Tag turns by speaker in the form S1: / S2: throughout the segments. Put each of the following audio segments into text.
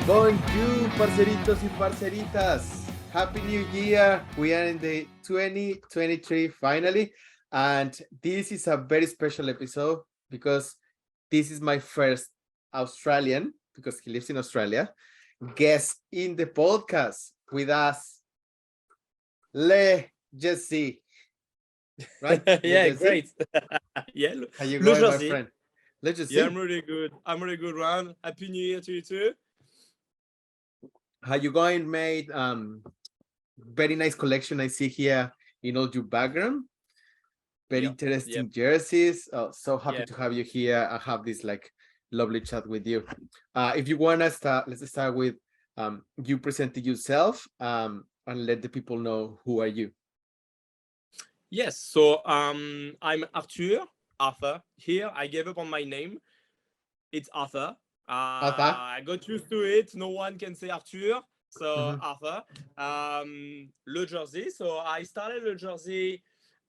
S1: Bonjour, parceritos y parceritas. Happy New Year. We are in the 2023 finally. And this is a very special episode because this is my first Australian, because he lives in Australia, guest in the podcast with us, Le Jesse. Right?
S2: Yeah, great. Yeah,
S1: How you
S2: Le
S1: going, my
S2: Jersey.
S1: friend? Le Jesse.
S2: Yeah, I'm really good. Ron. Happy New Year to you too.
S1: How you going, mate? Very nice collection I see here in all your background. Very
S2: Yep.
S1: interesting jerseys. Oh, so happy
S2: Yeah.
S1: to have you here. I have this like lovely chat with you. If you want to start, let's start with you presenting yourself and let the people know who are you.
S2: Yes. So I'm Arthur. Arthur. Here, I gave up on my name. It's Arthur.
S1: Arthur.
S2: I got used to it. No one can say Arthur. So
S1: Mhm.
S2: Arthur. Le Jersey. So I started Le Jersey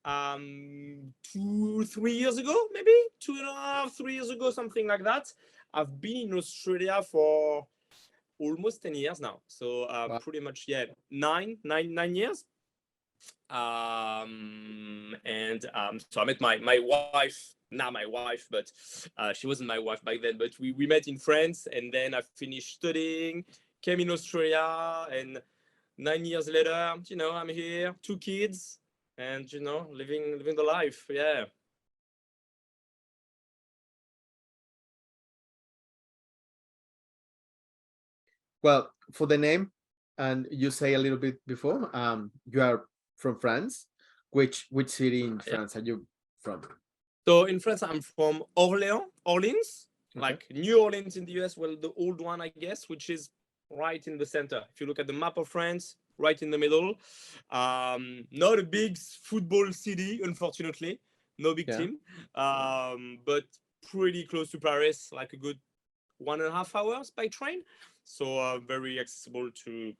S2: 2-3 years ago, maybe 2.5, 3 years ago, something like that. I've been in Australia for almost 10 years now. So
S1: Wow.
S2: pretty much, yeah, nine years. So I met my wife, not my wife, but she wasn't my wife back then, but we met in France, and then I finished studying, came in Australia, and 9 years later, I'm here, 2 kids, and, living the life. Yeah.
S1: Well, for the name, and you say a little bit before, you are from France. Which city in
S2: Yeah.
S1: France are you from?
S2: So in France, I'm from Orleans,
S1: Okay.
S2: like New Orleans in the US, well, the old one, I guess, which is right in the center. If you look at the map of France, right in the middle. Not a big football city, unfortunately. No big
S1: Yeah.
S2: team, but pretty close to Paris, like a good 1.5 hours by train. So very accessible to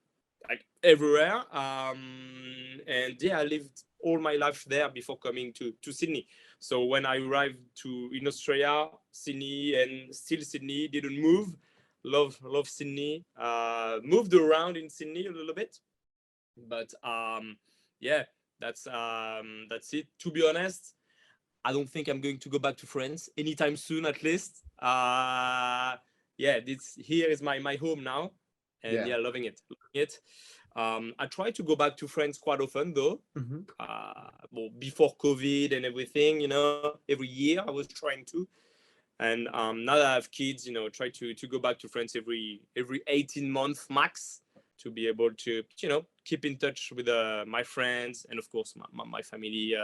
S2: like everywhere. And yeah, I lived all my life there before coming to Sydney. So when I arrived in Australia, Sydney, and still Sydney, didn't move. Love Sydney. Moved around in Sydney a little bit, but yeah, that's it. To be honest, I don't think I'm going to go back to France anytime soon, at least. Yeah, this here is my home now, and
S1: Yeah.
S2: yeah, loving it. I try to go back to France quite often, though.
S1: Mhm.
S2: Well, before COVID and everything, every year I was trying to, and now that I have kids, try to go back to France every 18 months max to be able to keep in touch with my friends and of course my family.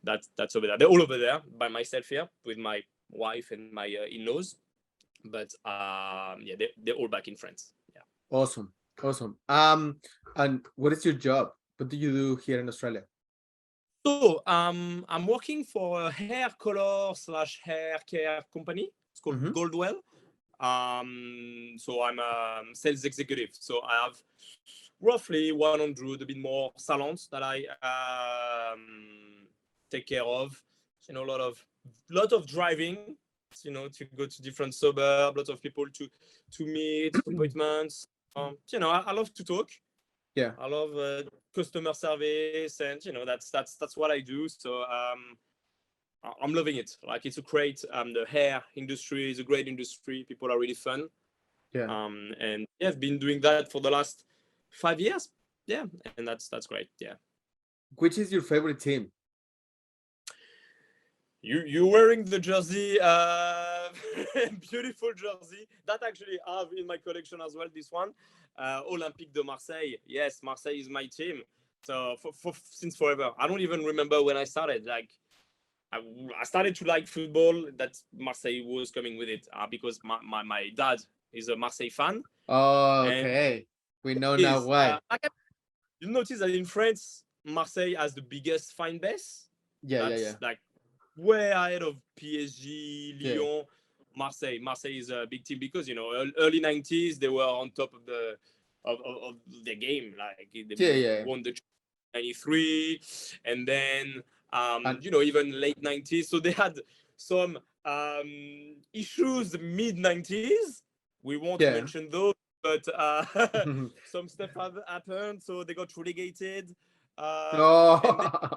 S2: That's over there. They're all over there by myself here with my wife and my in-laws. But yeah, they're all back in France. Yeah.
S1: Awesome. Awesome. And what is your job? What do you do here in Australia?
S2: So I'm working for a hair color slash hair care company. It's called
S1: Mm-hmm.
S2: Goldwell. So I'm a sales executive. So I have roughly 100, a bit more salons that I take care of. A lot of driving. To go to different suburbs, lots of people to meet, appointments. I love to talk.
S1: Yeah.
S2: I love customer service, and that's what I do. So I'm loving it. Like it's a great the hair industry is a great industry. People are really fun.
S1: Yeah.
S2: And yeah, I've been doing that for the last 5 years. Yeah, and that's great. Yeah.
S1: Which is your favorite team?
S2: You wearing the jersey, beautiful jersey that actually I have in my collection as well. This one, Olympique de Marseille. Yes, Marseille is my team. So since forever, I don't even remember when I started. Like I started to like football. That Marseille was coming with it because my dad is a Marseille fan,
S1: Oh,
S2: and
S1: okay. We know now
S2: is
S1: why.
S2: you notice that in France, Marseille has the biggest fan base.
S1: Yeah, yeah, yeah.
S2: That's like way ahead of PSG,
S1: Yeah.
S2: Lyon, Marseille. Marseille is a big team because early 90s they were on top of of the game. Like
S1: Yeah,
S2: they
S1: yeah.
S2: won the 93, and then
S1: And
S2: even late 90s. So they had some issues mid 90s. We won't
S1: yeah.
S2: mention those. but some stuff have happened, so they got relegated. And then,
S1: Oh.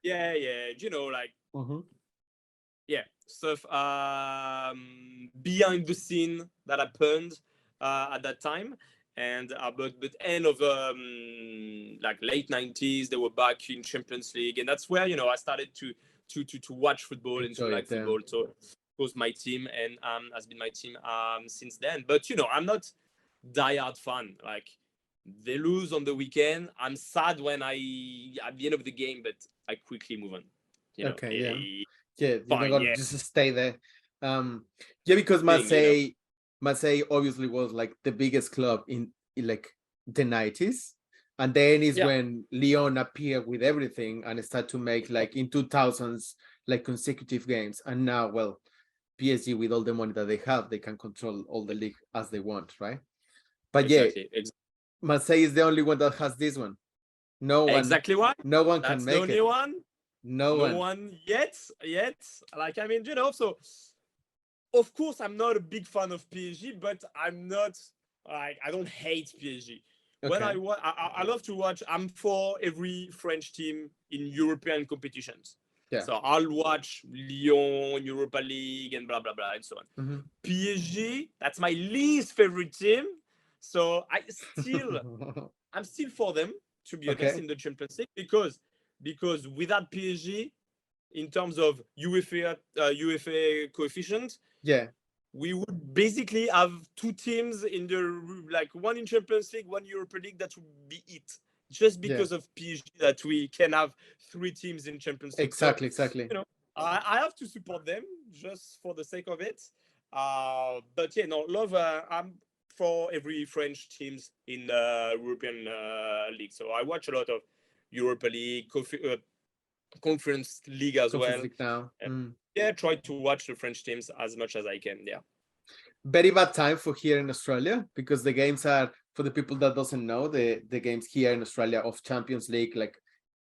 S2: yeah, like
S1: Mhm.
S2: yeah, stuff behind the scene that happened at that time. And but end of like late 90s, they were back in Champions League, and that's where I started to watch football and to
S1: Enjoy
S2: like
S1: it. Yeah.
S2: football. So it was my team, and has been my team since then. But I'm not diehard fan. Like they lose on the weekend, I'm sad when I at the end of the game, but I quickly move on.
S1: Okay. Yeah.
S2: Eh,
S1: Yeah. You're not
S2: fine,
S1: gonna
S2: yeah,
S1: just stay there. Yeah, because
S2: thing.
S1: Marseille obviously was like the biggest club in like the 90s. And then is
S2: Yeah,
S1: when Lyon appeared with everything and started to make like in 2000s like consecutive games. And now, well, PSG with all the money that they have, they can control all the league as they want, right? But yeah,
S2: exactly.
S1: Marseille is the only one that has this one. No one,
S2: Exactly why.
S1: no one can
S2: That's the
S1: make
S2: only
S1: it.
S2: one.
S1: No
S2: No
S1: one.
S2: one yet. Like I mean, so of course I'm not a big fan of PSG, but I'm not like I don't hate PSG. When
S1: Okay.
S2: I love to watch. I'm for every French team in European competitions.
S1: Yeah.
S2: So I'll watch Lyon, Europa League, and blah blah blah, and so on.
S1: Mhm.
S2: PSG, that's my least favorite team. So I'm still for them, to be honest,
S1: Okay.
S2: in the Champions League because without PSG, in terms of UEFA coefficient,
S1: Yeah.
S2: we would basically have two teams in the like one in Champions League, one Europa League. That would be it. Just
S1: Yeah.
S2: because of PSG that we can have three teams in Champions League. So
S1: Exactly. Exactly.
S2: I have to support them just for the sake of it. But yeah, no, love. I'm for every French teams in the European League. So I watch a lot of Europa League, Conference League as
S1: Conference
S2: well.
S1: League now.
S2: Yeah, try to watch the French teams as much as I can. Yeah.
S1: Very bad time for here in Australia because the games are, for the people that doesn't know, the games here in Australia of Champions League, like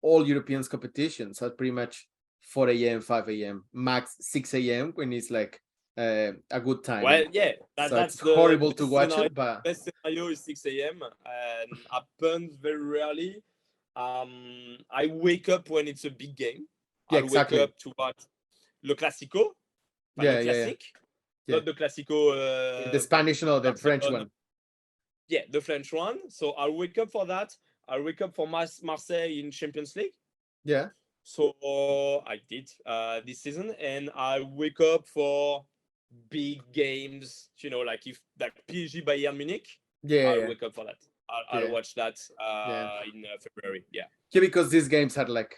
S1: all Europeans competitions are pretty much 4 a.m., 5 a.m., max 6 a.m. when it's like a good
S2: Well,
S1: timing.
S2: yeah,
S1: So
S2: that's
S1: it's
S2: the
S1: horrible to
S2: best
S1: watch
S2: scenario.
S1: it, but
S2: Best scenario is 6 a.m. and happens very rarely. I wake up when it's a big game.
S1: yeah,
S2: I'll wake
S1: exactly.
S2: up to watch Le Classico, Le
S1: Yeah, yeah, yeah.
S2: Classique,
S1: Yeah.
S2: not the Classico.
S1: The Spanish, no, the French
S2: Barcelona.
S1: one.
S2: Yeah, the French one. So I'll wake up for that. I'll wake up for Marseille in Champions League.
S1: Yeah.
S2: So I did this season, and I wake up for big games. Like if like PSG Bayern Munich,
S1: Yeah,
S2: I'll
S1: yeah,
S2: wake up for that. I'll
S1: yeah,
S2: watch that
S1: yeah.
S2: in February. Yeah,
S1: Yeah, because these games are like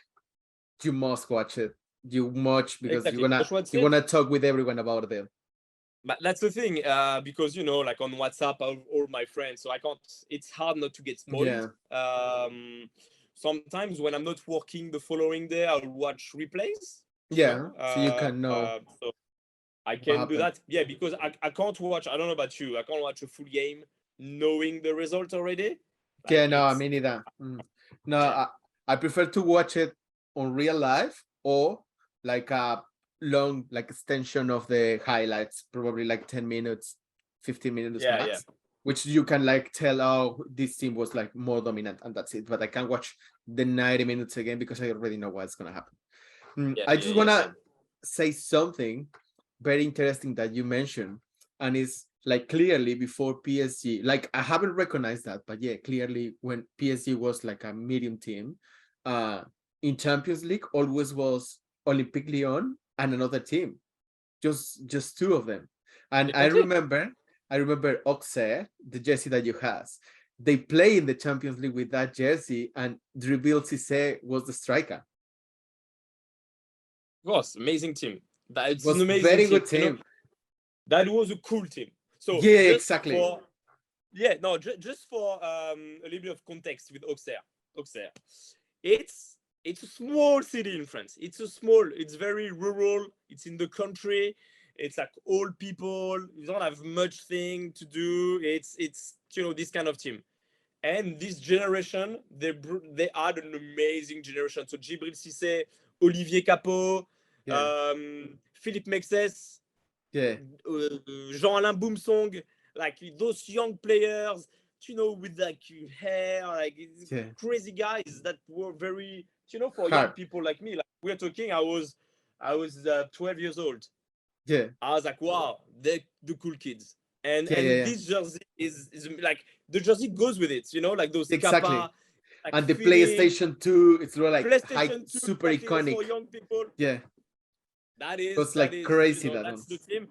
S1: you must watch it. You watch because
S2: exactly. That's what's
S1: you're
S2: it.
S1: gonna talk with everyone about them.
S2: But that's the thing, because like on WhatsApp, all my friends, so I can't. It's hard not to get spoiled.
S1: Yeah,
S2: Sometimes when I'm not working the following day, I'll watch replays.
S1: yeah. So you can know
S2: So I
S1: what
S2: can do
S1: happened.
S2: that. Yeah, because I can't watch. I don't know about you. I can't watch a full game knowing the result already. Like
S1: Yeah, no, I
S2: it's
S1: mean either. No,
S2: yeah,
S1: I prefer to watch it on real life or like a long like extension of the highlights, probably like 10 minutes, 15 minutes
S2: yeah.
S1: max, which you can like tell, oh, this team was like more dominant and that's it. But I can't watch the 90 minutes again because I already know what's gonna happen. I just wanna
S2: Same.
S1: say something very interesting that you mentioned, and it's like clearly before PSG, like I haven't recognized that, but yeah, clearly when PSG was like a medium team, uh, in Champions League always was Olympique Lyon and another team, just two of them, and
S2: Exactly.
S1: I remember Auxerre, the jersey that you has. They play in the Champions League with that jersey, and Dribil Cissé was the striker.
S2: Of course, amazing team. That's an
S1: Was
S2: amazing
S1: very
S2: team.
S1: good team.
S2: That was a cool team. So
S1: Yeah,
S2: just
S1: exactly.
S2: for yeah, no, just for a little bit of context with Auxerre. Auxerre, it's a small city in France. It's very rural. It's in the country. It's like old people. You don't have much thing to do. It's this kind of team. And this generation, they had an amazing generation. So Djibril Cissé, Olivier Capot,
S1: Yeah,
S2: Philippe Mexes,
S1: yeah,
S2: Jean-Alain Boumsong. like those young players, with like hair, like crazy guys that were very, for young
S1: Hard.
S2: people like me. Like we're talking, I was 12 years old.
S1: Yeah.
S2: I was like, wow, they're the cool kids. And
S1: Yeah.
S2: this jersey is like the jersey goes with it, like those
S1: Exactly.
S2: Kappa, like
S1: And the
S2: feeling.
S1: PlayStation 2, it's really like
S2: PlayStation 2,
S1: super
S2: exactly, that's
S1: iconic.
S2: for young people.
S1: Yeah.
S2: That
S1: It
S2: is
S1: was like crazy that
S2: that's
S1: one.
S2: the team.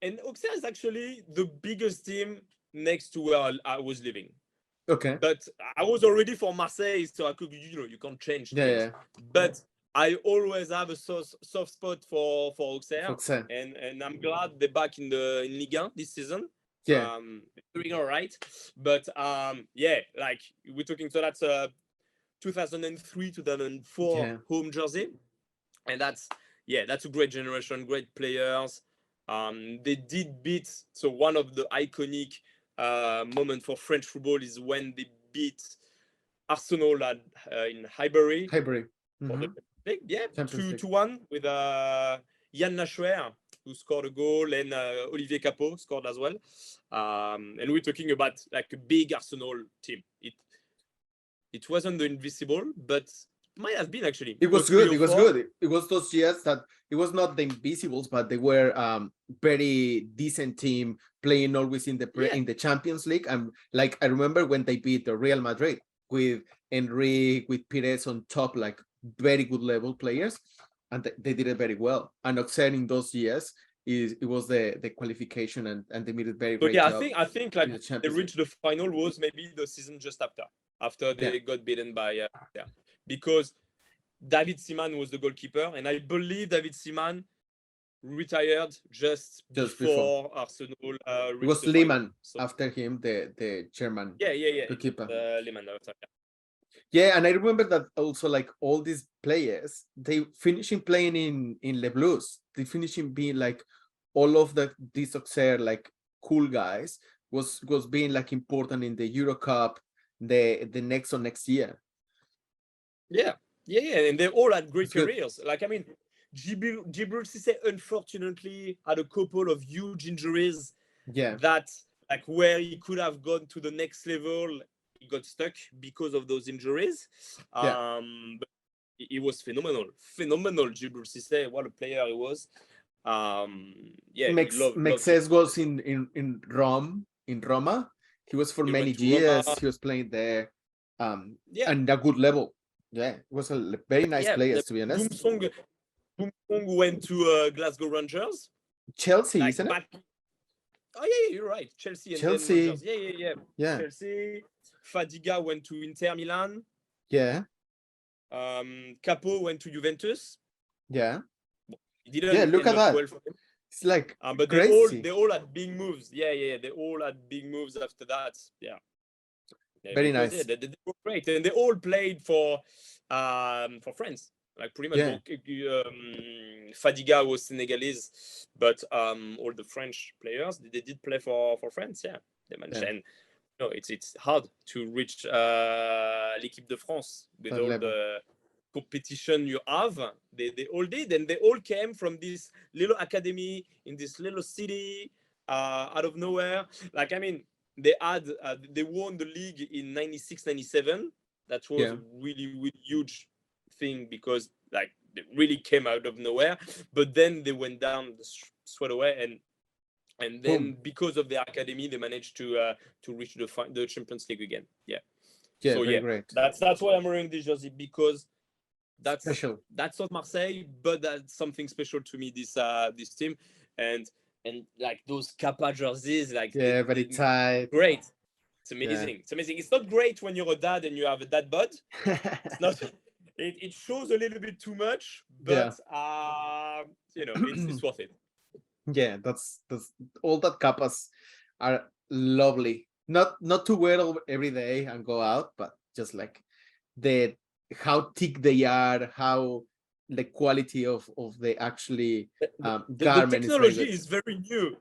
S2: And Auxerre is actually the biggest team next to where I was living.
S1: Okay.
S2: But I was already for Marseille, so I could, you can't change things.
S1: Yeah.
S2: But I always have a soft spot for Auxerre,
S1: Auxerre.
S2: and I'm glad they're back in Ligue 1 this season.
S1: Yeah.
S2: Doing all right. But yeah, like we're talking, so that's 2003, 2004 home jersey, and that's a great generation, great players. They did beat, so one of the iconic moment for French football is when they beat Arsenal in Highbury.
S1: Highbury.
S2: For the league. Yeah,
S1: Champions League.
S2: 2-1 with Al-Nassr, who scored a goal, and Olivier Capot scored as well. And we're talking about like a big Arsenal team. It wasn't the Invisible, but might have been actually.
S1: It was good. It was good. It was those years that it was not the Invisibles, but they were very decent team playing always in the Champions League. And like I remember when they beat the Real Madrid with Henry, with Pires on top, like very good level players, and they did it very well. And Auxerre in those years it was the qualification, and they made it very great.
S2: Yeah, I think like they reached the final was maybe the season just after they got beaten by because David Seaman was the goalkeeper, and I believe David Seaman retired just before Arsenal.
S1: It was Lehmann after him, the German goalkeeper.
S2: Lehmann.
S1: Yeah, and I remember that also, like all these players, they finishing playing in Le Blues. They finishing being like all of these Auxerre like cool guys was being like important in the Euro Cup, the next year.
S2: Yeah, and they all had great careers. Like I mean, Djibril Cissé unfortunately had a couple of huge injuries.
S1: Yeah,
S2: that like where he could have gone to the next level, he got stuck because of those injuries. But he was phenomenal. Djibril Cissé, what a player he was.
S1: Mexes was in Roma. He was for many years. He was playing there. And a good level. Yeah, it was a very nice player, to be honest.
S2: Boumsong went to Glasgow Rangers.
S1: Chelsea, like, isn't it?
S2: Oh yeah, you're right. Chelsea. Yeah. Chelsea. Fadiga went to Inter Milan.
S1: Yeah.
S2: Capo went to Juventus.
S1: Yeah.
S2: He didn't
S1: look at that.
S2: Well,
S1: it's like
S2: but
S1: crazy.
S2: they all had big moves. Yeah. They all had big moves after that. Yeah.
S1: Very nice.
S2: They were great, and they all played for France. Like pretty much, Fadiga was Senegalese, but all the French players they did play for France. Yeah, they managed. And it's hard to reach l'équipe de France with all the competition you have. They all did, and they all came from this little academy in this little city out of nowhere. Like I mean, they won the league in 96-97. That was a really, really huge thing because like they really came out of nowhere. But then they went down straight away, and then because of the academy, they managed to reach the Champions League again. Yeah. So
S1: great.
S2: That's why I'm wearing this jersey, because that's
S1: special.
S2: That's not Marseille, but that's something special to me. This team and like those Kappa jerseys, like
S1: very tight.
S2: Great. It's amazing. Yeah. It's amazing. It's not great when you're a dad and you have a dad bod. It's not. It shows a little bit too much, but it's worth it.
S1: Yeah, that's all that Kappas are lovely. Not to wear every day and go out, but just like how thick they are, how the quality of the actually garment.
S2: The technology is very new.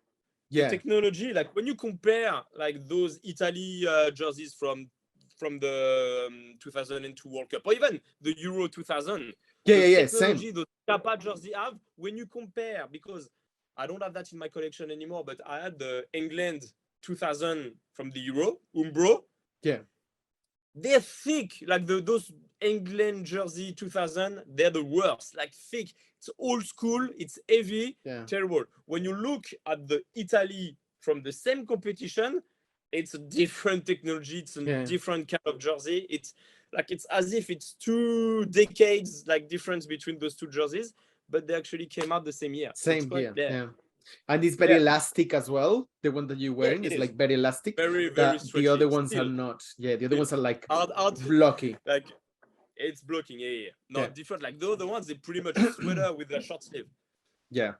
S2: The technology, like when you compare like those Italy jerseys from the 2002 World Cup, or even the Euro 2000.
S1: Technology,
S2: same. The Kappa jersey have, when you compare, because I don't have that in my collection anymore, but I had the England 2000 from the Euro, Umbro.
S1: Yeah.
S2: They're thick, like those England jersey 2000. They're the worst, like thick. It's old school. It's heavy.
S1: Yeah.
S2: Terrible. When you look at the Italy from the same competition, it's a different technology. It's a different kind of jersey. It's as if it's 2 decades like difference between those two jerseys, but they actually came out the same year.
S1: Same here. Yeah. And it's very elastic as well. The one that you're wearing is like very elastic.
S2: Very, very stretchy.
S1: The other ones are not. Yeah, the other ones are like blocky.
S2: Like it's blocking. Not different. Like the other ones, they pretty much a sweater with a short sleeve.
S1: Yeah.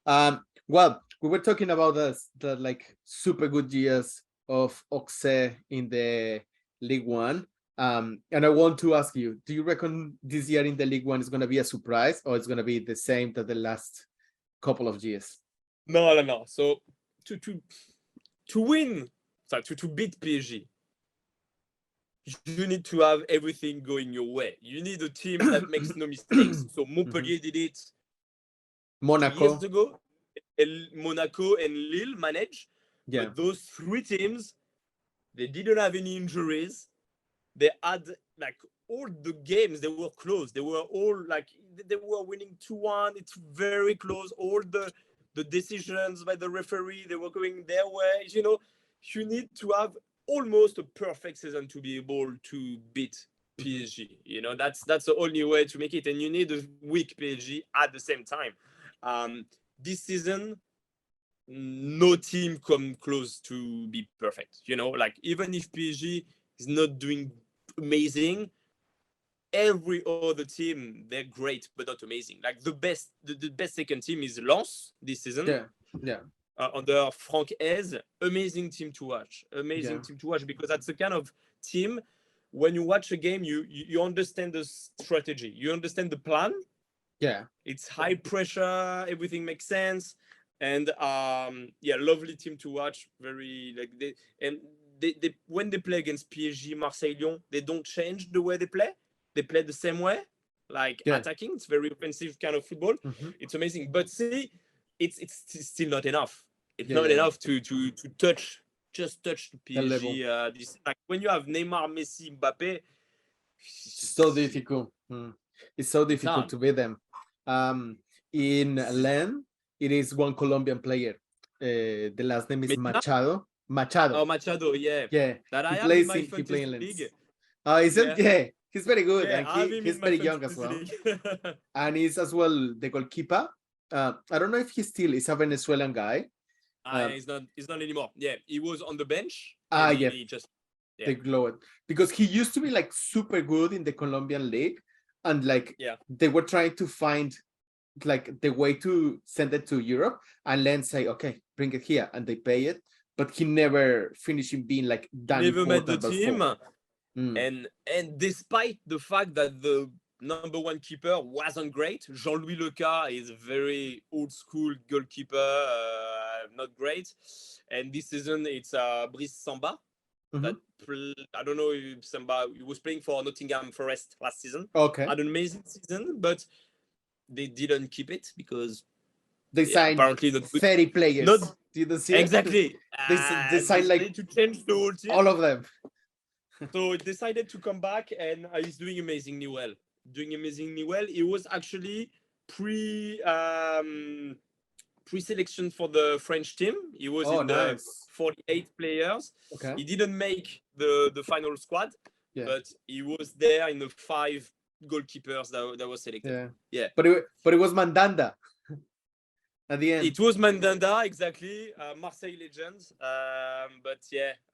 S1: Well, we were talking about the like super good years of Auxerre in the League One. And I want to ask you, do you reckon this year in the League One is going to be a surprise, or it's going to be the same that the last couple of years?
S2: No. So to win, to beat PSG, you need to have everything going your way. You need a team that makes no mistakes. So Montpellier did it
S1: Monaco
S2: years ago. Monaco and Lille managed.
S1: Yeah.
S2: But those 3 teams, they didn't have any injuries. They had like all the games, they were close. They were all like they were winning 2-1. It's very close. All the decisions by the referee, they were going their way. You need to have almost a perfect season to be able to beat PSG. That's the only way to make it. And you need a weak PSG at the same time. This season, no team come close to be perfect. Like even if PSG is not doing amazing, every other team, they're great but not amazing. Like the best second team is Lens this season.
S1: Yeah.
S2: Under Franck Hez, amazing team to watch. Because that's the kind of team, when you watch a game, you understand the strategy, you understand the plan.
S1: Yeah,
S2: it's high pressure, everything makes sense, and lovely team to watch. Very like they when they play against PSG, Marseille, Lyon, they don't change the way they play. They play the same way, like attacking. It's very offensive kind of football. It's amazing, but see, it's still not enough. It's not enough to touch PSG. This, like when you have Neymar, Messi, Mbappe,
S1: it's so difficult. It's so difficult to beat them. In Lens, it is one Colombian player. The last name is Machado.
S2: Oh, Machado, yeah.
S1: That he plays in Lens. Is it? Yeah. He's very good, and he's very young as well. And he's as well the goalkeeper. I don't know if he still is a Venezuelan guy.
S2: He's not anymore. Yeah, he was on the bench.
S1: He just they glowed because he used to be like super good in the Colombian league, and like they were trying to find like the way to send it to Europe, and Lens say, okay, bring it here, and they pay it, but he never finished in being like that.
S2: Never met the team. And despite the fact that the number one keeper wasn't great, Jean-Louis Leca is a very old school goalkeeper, not great. And this season it's Brice Samba. That I don't know if Samba, he was playing for Nottingham Forest last season.
S1: Okay,
S2: had an amazing season, but they didn't keep it because
S1: they signed apparently 30 players. Did you see
S2: exactly.
S1: They signed like
S2: to change the whole team,
S1: all of them.
S2: So he decided to come back, and he's doing amazingly well. He was actually pre-selection for the French team. He was in the 48 players.
S1: Okay.
S2: He didn't make the final squad, but he was there in the 5 goalkeepers that was selected. Yeah.
S1: But it was Mandanda. At the end,
S2: it was Mandanda, exactly. Marseille legends. But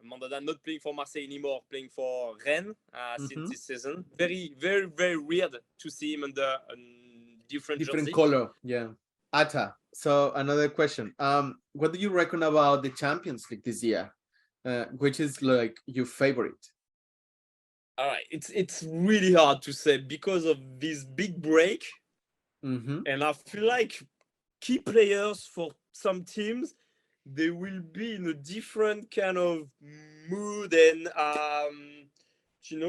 S2: Mandanda not playing for Marseille anymore, playing for Rennes since this season. Very, very, very weird to see him under a different jersey.
S1: Color. Yeah. Atta. So another question. What do you reckon about the Champions League this year? Which is like your favorite?
S2: All right, it's really hard to say because of this big break, and I feel like key players for some teams, they will be in a different kind of mood and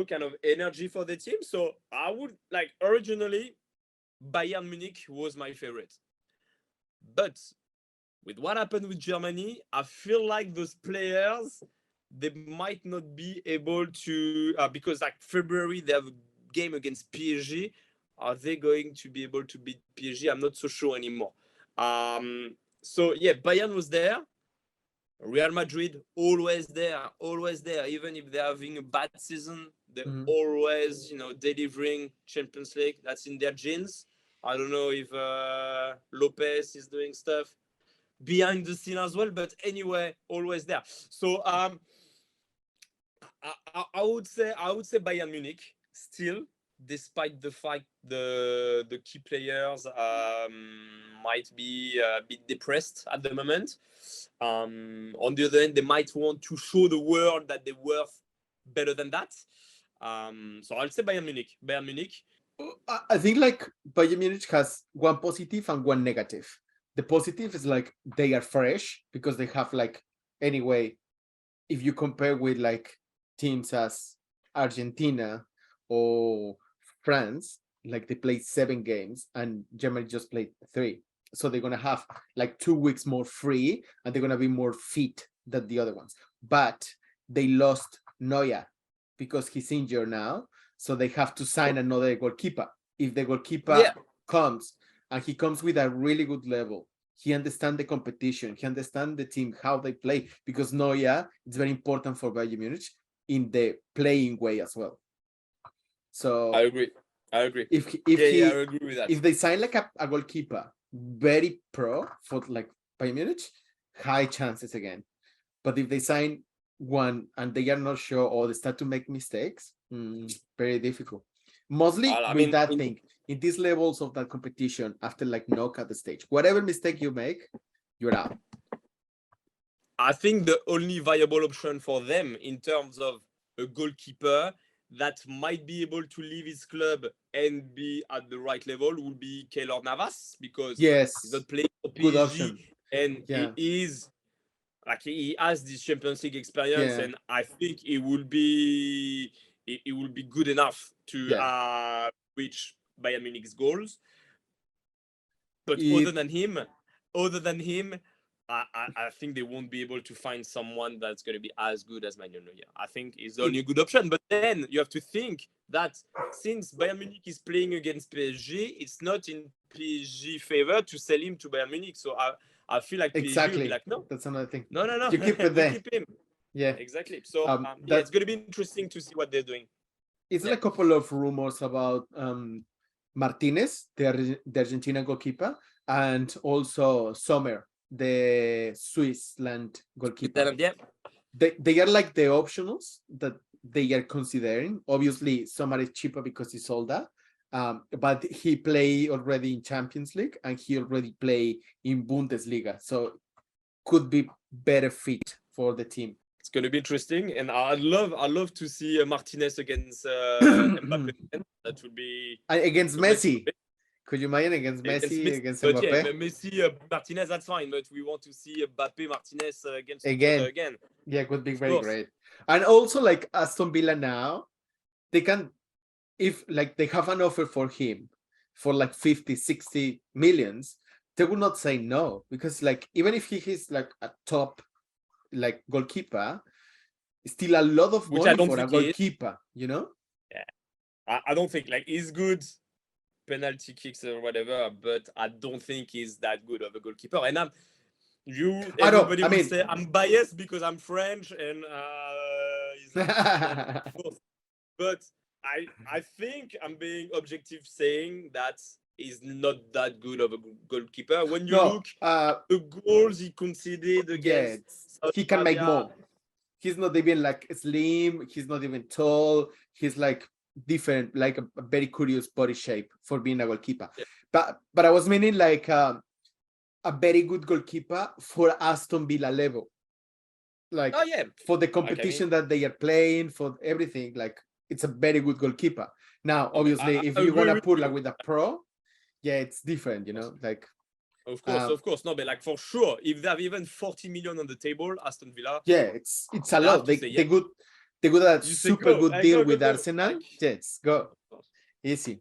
S2: kind of energy for the team. So I would like, originally Bayern Munich was my favorite, but with what happened with Germany, I feel like those players, they might not be able to, because like February they have a game against PSG. Are they going to be able to beat PSG? I'm not so sure anymore. So yeah, Bayern was there. Real Madrid always there. Even if they're having a bad season, they're
S1: Mhm.
S2: always, delivering Champions League. That's in their genes. I don't know if Lopez is doing stuff behind the scene as well, but anyway, always there. So I would say Bayern Munich still, despite the fact the key players might be a bit depressed at the moment. On the other hand, they might want to show the world that they're worth better than that. So I'll say Bayern Munich. Bayern Munich.
S1: I think like Bayern Munich has one positive and one negative. The positive is like they are fresh because they have like, anyway, if you compare with like teams as Argentina or France, like they played 7 games and Germany just played 3. So they're gonna have like 2 weeks more free and they're gonna be more fit than the other ones. But they lost Neuer because he's injured now. So they have to sign another goalkeeper. If the goalkeeper comes and he comes with a really good level, he understands the competition, he understands the team, how they play, because Neuer is very important for Bayern Munich in the playing way as well. So
S2: I agree.
S1: If
S2: I agree with that.
S1: If they sign like a goalkeeper very pro for like Bayern Munich, high chances again. But if they sign one and they are not sure or they start to make mistakes, very difficult. Mostly with that thing, in these levels of that competition, after like knockout stage, whatever mistake you make, you're out.
S2: I think the only viable option for them in terms of a goalkeeper that might be able to leave his club and be at the right level would be Keylor Navas, because he's not playing for
S1: Good
S2: PSG
S1: option.
S2: and
S1: Yeah.
S2: he has this Champions League experience,
S1: Yeah.
S2: and I think it will be good enough to reach Bayern Munich's goals. But other than him, I think they won't be able to find someone that's going to be as good as Manuel Neuer. I think is the only good option. But then you have to think that since Bayern Munich is playing against PSG, it's not in PSG favor to sell him to Bayern Munich. So I feel like PSG will be like, no,
S1: that's another thing.
S2: No,
S1: You keep it there.
S2: keep him.
S1: Yeah,
S2: exactly. So it's going to be interesting to see what they're doing.
S1: It's like a couple of rumors about Martinez, the Argentina goalkeeper, and also Sommer, the Switzerland goalkeeper.
S2: Yeah.
S1: They are like the optionals that they are considering. Obviously, Sommer is cheaper because he's older, but he play already in Champions League and he already play in Bundesliga, so could be better fit for the team.
S2: It's going to be interesting, and I'd love to see Martinez against Mbappe. That would be
S1: against Messi. Could you imagine against Messi, against Mbappe?
S2: But yeah, Messi, Martinez, that's fine. But we want to see Mbappe, Martinez against each other again.
S1: Yeah, it would be very great. And also, like Aston Villa now, they can, if like they have an offer for him for like 50, 60 millions, they will not say no, because like even if he is like a top like goalkeeper, still a lot of money for a goalkeeper, you know?
S2: Yeah, I don't think like he's good penalty kicks or whatever, but I don't think he's that good of a goalkeeper. And everybody will say I'm biased because I'm French and but I think I'm being objective saying that he's not that good of a goalkeeper. When you look at the goals he conceded against
S1: he can make more. He's not even like slim, he's not even tall, he's like different, like a very curious body shape for being a goalkeeper. Yeah. But I was meaning like a very good goalkeeper for Aston Villa level. Like for the competition that they are playing, for everything, like it's a very good goalkeeper. Now, obviously, if you want to put like with a pro, it's different, you know, like.
S2: Of course. No, but like for sure, if they have even 40 million on the table, Aston Villa.
S1: Yeah, it's a lot. They good a super good deal with Arsenal. Yes, go. Easy.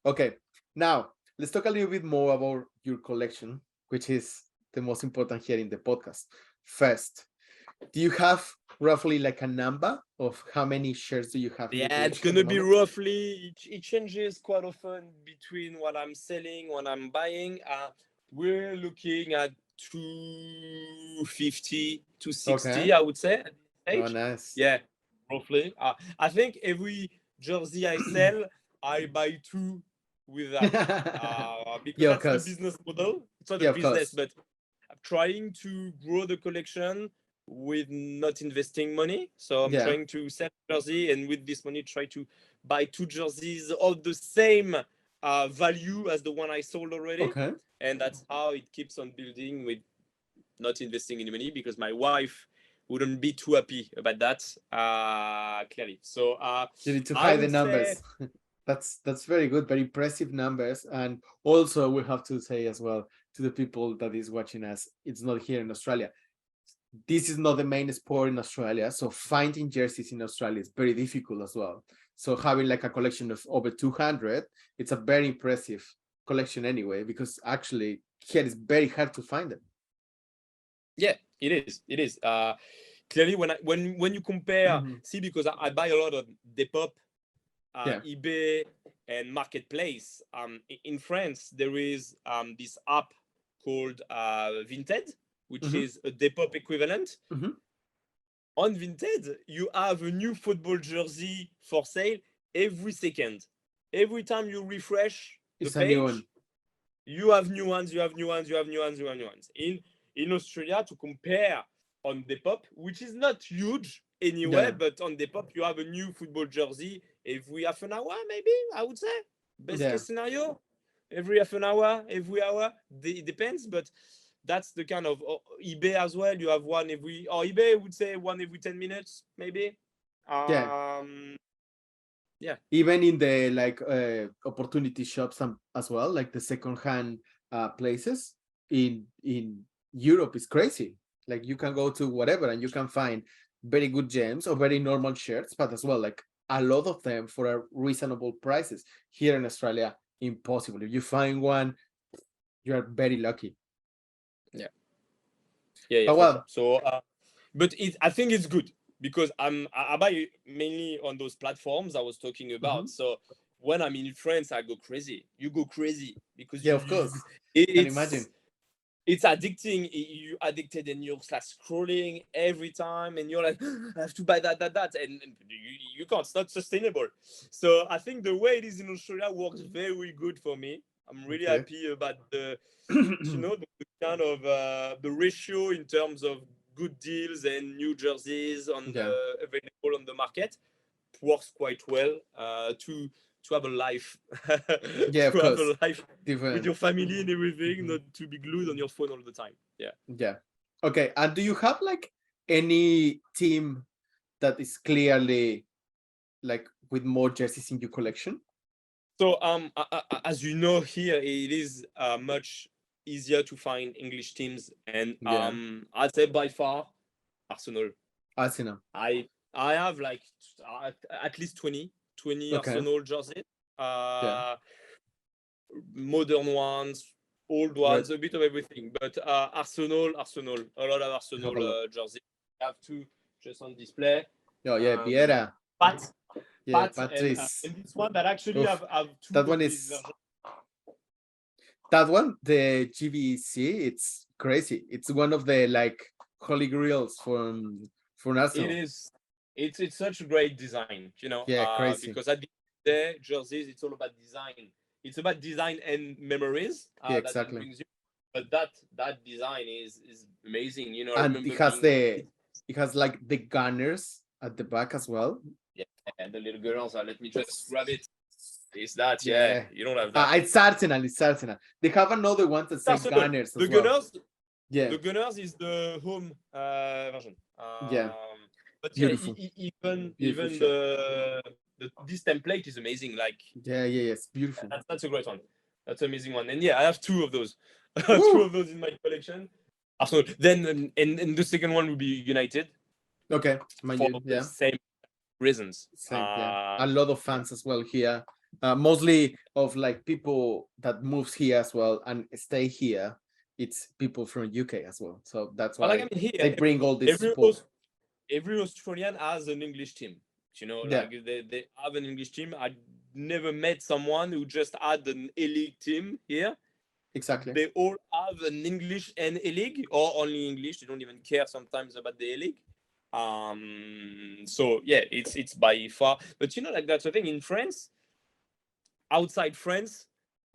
S1: Okay. Now let's talk a little bit more about your collection, which is the most important here in the podcast. First, do you have roughly like a number of how many shirts do you have in your
S2: Yeah, it's
S1: collection at the
S2: gonna be
S1: moment?
S2: roughly. It changes quite often between what I'm selling, what I'm buying. We're looking at 250 to
S1: Okay.
S2: 60, I would say, at this
S1: Oh,
S2: stage.
S1: nice.
S2: Yeah, roughly. I think every jersey I sell, I buy two with that. Because
S1: Yeah, of
S2: that's the
S1: course.
S2: business model. It's not a
S1: Yeah, of
S2: business,
S1: course.
S2: but I'm trying to grow the collection with not investing money. So I'm
S1: Yeah.
S2: trying to sell jersey, and with this money, try to buy two jerseys of the same value as the one I sold already.
S1: Okay.
S2: And that's how it keeps on building with not investing any money, because my wife wouldn't be too happy about that, clearly. So
S1: You need to
S2: I
S1: hide the
S2: would say,
S1: numbers. That's very good, very impressive numbers. And also we have to say as well to the people that is watching us, it's not here in Australia. This is not the main sport in Australia. So finding jerseys in Australia is very difficult as well. So having like a collection of over 200, it's a very impressive collection anyway, because actually here it's very hard to find them.
S2: yeah, it is. It is. Clearly, when you compare,
S1: Mhm.
S2: see, because I buy a lot of Depop,
S1: Yeah.
S2: eBay, and Marketplace. In France, there is this app called Vinted, which
S1: Mhm.
S2: is a Depop equivalent.
S1: Mhm.
S2: On Vinted, you have a new football jersey for sale every second. Every time you refresh the
S1: It's a new
S2: page,
S1: one.
S2: you have new ones, you have new ones, you have new ones, you have new ones. In Australia, to compare on Depop, which is not huge anyway,
S1: Yeah.
S2: but on Depop, you have a new football jersey every half an hour, maybe, I would say. Best
S1: Yeah.
S2: case scenario, every half an hour, every hour. It depends, but that's the kind of eBay as well. You have one every, or eBay would say one every 10 minutes, maybe.
S1: Yeah.
S2: Yeah.
S1: Even in the like opportunity shops as well, like the secondhand places in Europe is crazy. Like you can go to whatever and you can find very good gems or very normal shirts, but as well like a lot of them for a reasonable prices. Here in Australia, impossible. If you find one, you are very lucky.
S2: Yeah. Yeah,
S1: But
S2: for sure.
S1: well,
S2: So, but I think it's good because I buy mainly on those platforms I was talking
S1: mhm.
S2: about. So when I'm in France, I go crazy. You go crazy because
S1: Yeah, of course, can
S2: it's
S1: imagine.
S2: it's addicting. You addicted and you're like scrolling every time, and you're like, I have to buy that, and you can't. It's not sustainable. So I think the way it is in Australia works very good for me. I'm really
S1: Okay.
S2: happy about the kind of the ratio in terms of good deals and new jerseys on
S1: Yeah.
S2: available on the market works quite well to have a life
S1: Yeah, of
S2: to have
S1: course.
S2: a life with
S1: Different.
S2: your family and everything,
S1: Mhm.
S2: not to be glued on your phone all the time. Yeah.
S1: Yeah. Okay. And do you have like any team that is clearly like with more jerseys in your collection?
S2: So as you know, here it is much easier to find English teams, and
S1: Yeah.
S2: I'd say by far Arsenal.
S1: Arsenal.
S2: I have like at least 20
S1: Okay.
S2: Arsenal jerseys,
S1: Yeah.
S2: uh, modern ones, old
S1: Right.
S2: ones, a bit of everything. But Arsenal, a lot of
S1: Have
S2: Arsenal
S1: a look.
S2: jerseys. I have two just on display.
S1: Oh yeah,
S2: Um,
S1: Vieira.
S2: Pat,
S1: Yeah,
S2: Pat, and
S1: Patrice.
S2: and this one that actually
S1: Oof.
S2: have two
S1: That
S2: of
S1: one
S2: these
S1: is
S2: versions.
S1: that one, the GVC, it's crazy. It's one of the like holy grails from
S2: It
S1: Arsenal.
S2: is. It's such a great design,
S1: Yeah, crazy.
S2: because at the end of the day, jerseys, it's all about design. It's about design and memories
S1: Yeah,
S2: that it
S1: exactly.
S2: brings you. But that design is amazing. I
S1: And
S2: remember being a kid.
S1: it has like the gunners at the back as well.
S2: Yeah, and the little girls. Let me just grab it. It's that. Yeah,
S1: Yeah.
S2: you don't have that.
S1: It's Arsenal. It's Arsenal. They have another one that say
S2: Arsenal.
S1: Gunners
S2: The
S1: as well.
S2: Gunners.
S1: Yeah.
S2: The Gunners is the home version.
S1: Yeah.
S2: But yeah,
S1: Beautiful. Beautiful
S2: even
S1: shirt.
S2: this template is amazing. Like
S1: Yeah. Yeah. Yes. Beautiful.
S2: that's a great one. That's an amazing one. And yeah, I have two of those. Two
S1: Woo!
S2: of those in my collection. Arsenal. Then and the second one would be United
S1: Okay. Mind
S2: for
S1: you.
S2: the
S1: Yeah.
S2: same reasons.
S1: Same. Yeah. A lot of fans as well here. Mostly of like people that moves here as well and stay here. it's people from UK as well. So that's
S2: But like
S1: why
S2: I mean,
S1: they
S2: here
S1: bring all this
S2: every
S1: support.
S2: every Australian has an English team. You know,
S1: Yeah,
S2: like they have an English team. I never met someone who just had an A League team here.
S1: exactly.
S2: They all have an English and A League, or only English. They don't even care sometimes about the A League. So yeah, it's by far. But you know, like that's the thing in France. Outside France,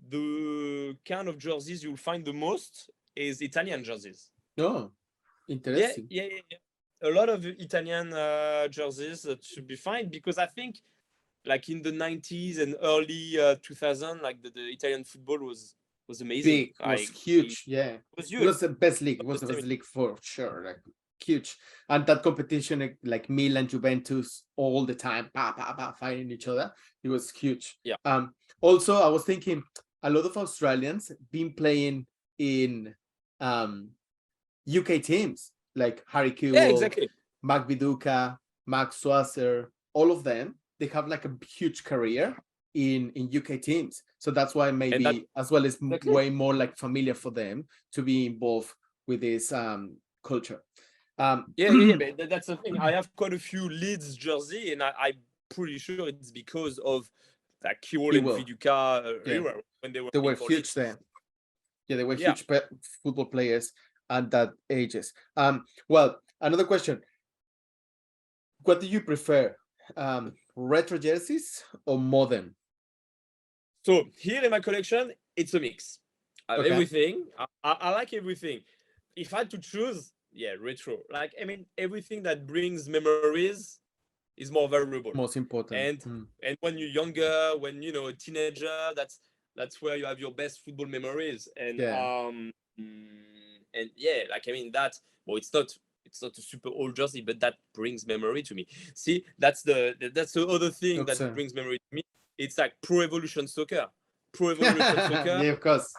S2: the kind of jerseys you'll find the most is Italian jerseys.
S1: Oh,
S2: Yeah,
S1: interesting.
S2: yeah, yeah, yeah. A lot of Italian jerseys that should be fine because I think like in the 90s and early 2000 like the Italian football was amazing.
S1: Big, was
S2: Like it
S1: huge. Yeah,
S2: was
S1: it
S2: huge.
S1: was the best league. It
S2: Not
S1: was
S2: the
S1: the
S2: same
S1: best league for sure. Like huge, and that competition like Milan, Juventus, all the time, fighting each other. It was huge.
S2: Yeah.
S1: Also, I was thinking a lot of Australians been playing in UK teams like Harry
S2: Yeah,
S1: Kewell,
S2: exactly.
S1: Mac Viduka, Max Swasser, all of them. They have like a huge career in UK teams. So that's why
S2: And that
S1: maybe as well it's
S2: exactly.
S1: way more like familiar for them to be involved with this culture.
S2: Yeah, yeah, yeah. But that's the thing. I have quite a few Leeds jersey, and I'm pretty sure it's because of that Kewell
S1: He
S2: and
S1: will.
S2: Viduka
S1: Yeah,
S2: era when they were
S1: they
S2: playing
S1: were
S2: for
S1: huge
S2: Leeds.
S1: then. Yeah, they were
S2: Yeah.
S1: huge football players at that ages. Well, another question. What do you prefer? Retro jerseys or modern?
S2: So here in my collection, it's a mix. I have
S1: Okay.
S2: everything. I like everything. If I had to choose, yeah, retro. Like I mean, everything that brings memories is more valuable.
S1: Most important.
S2: And when you're younger, when you know a teenager, that's where you have your best football memories.
S1: Yeah.
S2: And yeah, like I mean that. Well, it's not a super old jersey, but that brings memory to me. See, that's the other thing that
S1: Okay.
S2: brings memory to me. It's like Pro Evolution Soccer. Pro Evolution Soccer.
S1: Yeah, of course.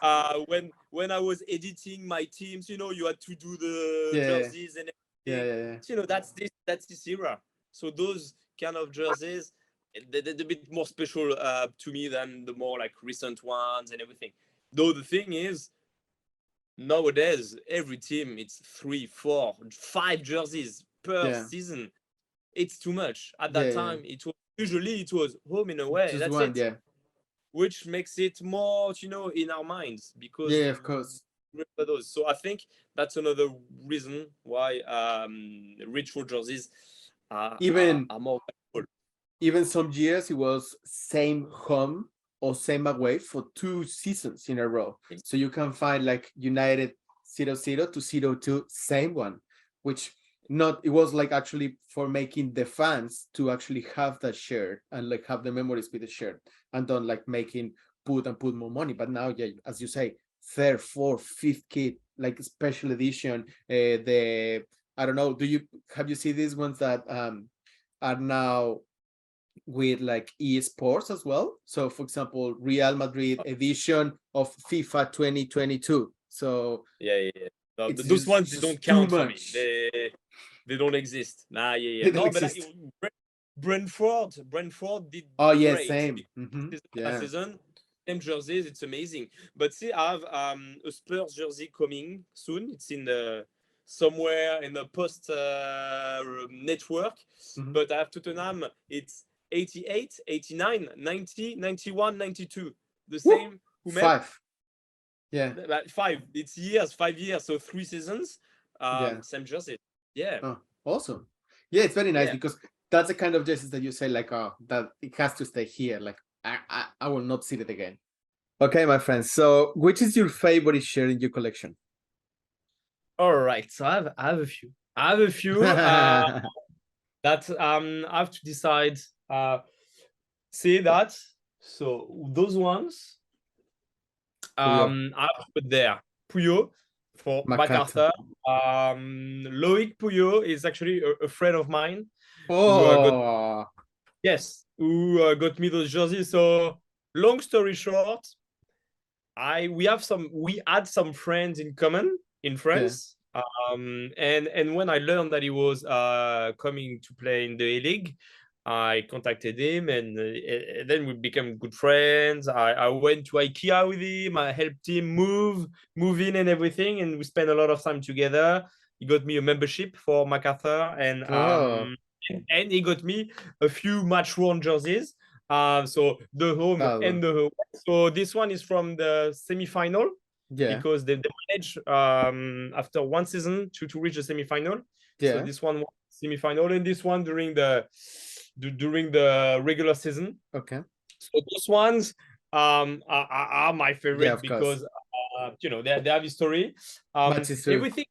S2: When I was editing my teams, you know, you had to do the
S1: Yeah.
S2: jerseys and
S1: Yeah.
S2: everything.
S1: Yeah. Yeah.
S2: So, you know, that's this era. So those kind of jerseys, they're a bit more special to me than the more like recent ones and everything. Though the thing is, nowadays every team it's 3, 4, 5 jerseys per
S1: Yeah.
S2: season. It's too much. At
S1: Yeah.
S2: that
S1: Yeah.
S2: time, it was home in a way.
S1: Just
S2: That's
S1: one.
S2: it,
S1: Yeah.
S2: which makes it more, you know, in our minds because
S1: Yeah. Of course.
S2: remember those. So I think that's another reason why retro jerseys
S1: Even
S2: are more valuable.
S1: even some years it was same home or same away for 2 seasons in a row. So you can find like United 0-0 to 0-2, same one, which not it was like actually for making the fans to actually have that shirt and like have the memories with the shirt and don't like making put more money. But now, yeah, as you say, third, fourth, fifth kit, like special edition, the I don't know, have you seen these ones that are now with like esports as well? So for example, Real Madrid edition of FIFA 2022. So
S2: Yeah, yeah, yeah. No,
S1: it's
S2: those ones they
S1: just
S2: don't
S1: too
S2: count for me.
S1: much.
S2: They don't exist. Nah, yeah,
S1: They
S2: yeah.
S1: don't
S2: No, but like
S1: exist.
S2: Brentford did
S1: Oh yeah,
S2: great
S1: same.
S2: season after
S1: Yeah.
S2: season. Same jerseys, it's amazing. But see, I have a Spurs jersey coming soon. It's in the somewhere in the post network.
S1: Mhm.
S2: But I have Tottenham. It's 88, 89, 90, 91, 92. The
S1: Woo!
S2: same who made
S1: 5. Yeah.
S2: five. It's years, 5 years, so 3 seasons.
S1: Yeah.
S2: Same jersey. Yeah,
S1: Oh, awesome. Yeah, it's very nice
S2: yeah.
S1: because that's the kind of jerseys that you say like, oh, that it has to stay here. Like I will not see it again. Okay, my friends. So which is your favorite shirt in your collection?
S2: All right. So I have a few. I have a few that I have to decide. Say that. So those ones
S1: Puyo,
S2: I have to put there. Puyo for
S1: MacArthur.
S2: MacArthur. Loic Puyo is actually a friend of mine who got
S1: Oh,
S2: yes, who got me those jerseys. So long story short, we had some friends in common in
S1: yeah.
S2: France. And when I learned that he was coming to play in the A League, I contacted him, and then we became good friends. I went to IKEA with him. I helped him move in and everything, and we spent a lot of time together. He got me a membership for MacArthur,
S1: Oh,
S2: and he got me a few match-worn jerseys. So the home
S1: that
S2: and
S1: one.
S2: the away. So this one is from the semi-final
S1: Yeah,
S2: because they managed after one season to reach the semi-final. So
S1: yeah.
S2: this one was semi-final, and this one during the regular season.
S1: Okay.
S2: So those ones are my
S1: Yeah,
S2: favorite
S1: of course.
S2: because they have history.
S1: Match history.
S2: Everything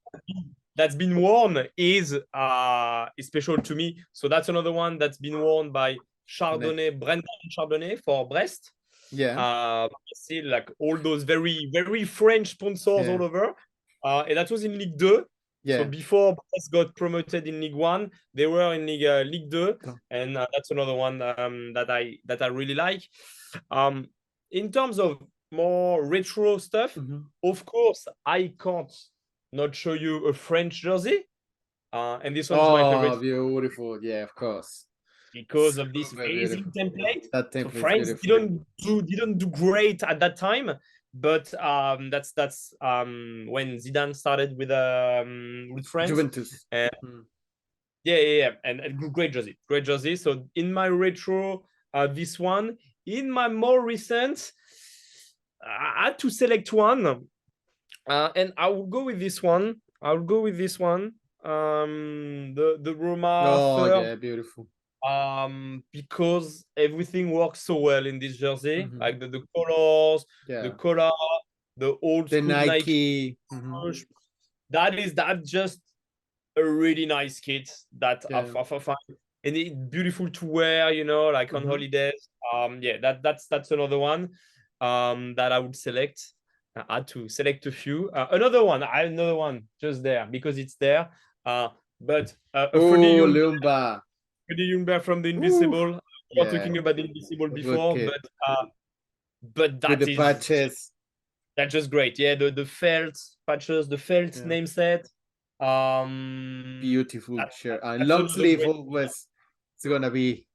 S2: that's been worn is special to me. So that's another one that's been worn by Brendan Chardonnay for Brest.
S1: Yeah,
S2: See like all those very very French sponsors
S1: yeah,
S2: all over, and that was in Ligue 2. So
S1: yeah.
S2: before Brest got promoted in Ligue 1, they were in Ligue 2,
S1: Oh.
S2: and that's another one that I really like. In terms of more retro stuff,
S1: Mhm.
S2: of course, I can't not show you a French jersey, and this one is my
S1: Oh,
S2: favorite
S1: beautiful. Yeah, of course.
S2: because of this
S1: Super
S2: amazing
S1: beautiful.
S2: template.
S1: That
S2: So
S1: template is
S2: France
S1: beautiful.
S2: didn't do great at that time, but that's when Zidane started with France.
S1: Juventus.
S2: And
S1: Mm.
S2: yeah, and great jersey. So in my retro, this one. In my more recent, I had to select one, and I will go with this one. The Roma
S1: Oh,
S2: third,
S1: yeah, beautiful.
S2: because everything works so well in this jersey,
S1: Mhm.
S2: like the colors, the
S1: Yeah.
S2: color, the old
S1: The
S2: school Nike
S1: Nike. Mhm.
S2: swoosh. That just a really nice kit that
S1: Yeah.
S2: I find, and it's beautiful to wear, like on
S1: Mhm.
S2: holidays. Yeah, that's another one that I would select. I had to select a few. Another one just there because it's there. But a
S1: Oh, Lumba.
S2: Freddie Ljungberg from the
S1: Ooh.
S2: Invisible. We were
S1: Yeah.
S2: talking about the Invisible
S1: Good
S2: before,
S1: kid.
S2: but
S1: With the
S2: that is
S1: patches.
S2: that's just great. Yeah, the felt patches, the felt
S1: Yeah.
S2: name set.
S1: Beautiful
S2: That,
S1: shirt. And
S2: that's
S1: long
S2: another
S1: sleeve
S2: great.
S1: always. It's gonna be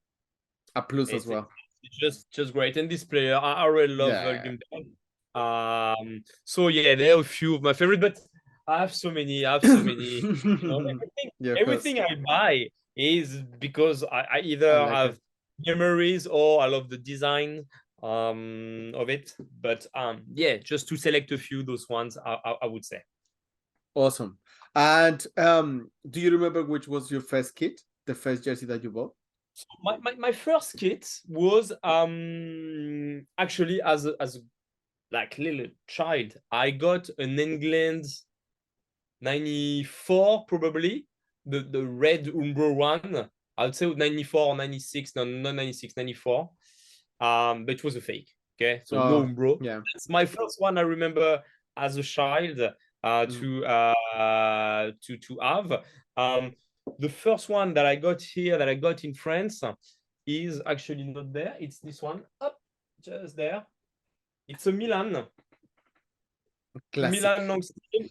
S1: a plus as
S2: It's,
S1: well.
S2: it's just great. And this player, I really love
S1: Yeah.
S2: Ljungberg. So yeah, there are a few of my favorite, but I have so many. Everything,
S1: Yeah, of course.
S2: everything I buy is because I
S1: I
S2: either
S1: like it.
S2: have memories or I love the design of it. But yeah, just to select a few, those ones I would say.
S1: Awesome. And do you remember which was your first kit? The first jersey that you bought?
S2: My first kit was actually as like little child. I got an England 94 probably, the red Umbro one. I would say 94 or 96, no, not 96, 94. But it was a fake. Okay, so no
S1: Oh,
S2: Umbro.
S1: yeah.
S2: That's my first one I remember as a child
S1: Mm.
S2: to have. The first one that I got here, that I got in France, is actually not there. It's this one, up just there. It's a
S1: Classic.
S2: Milan long sleeve.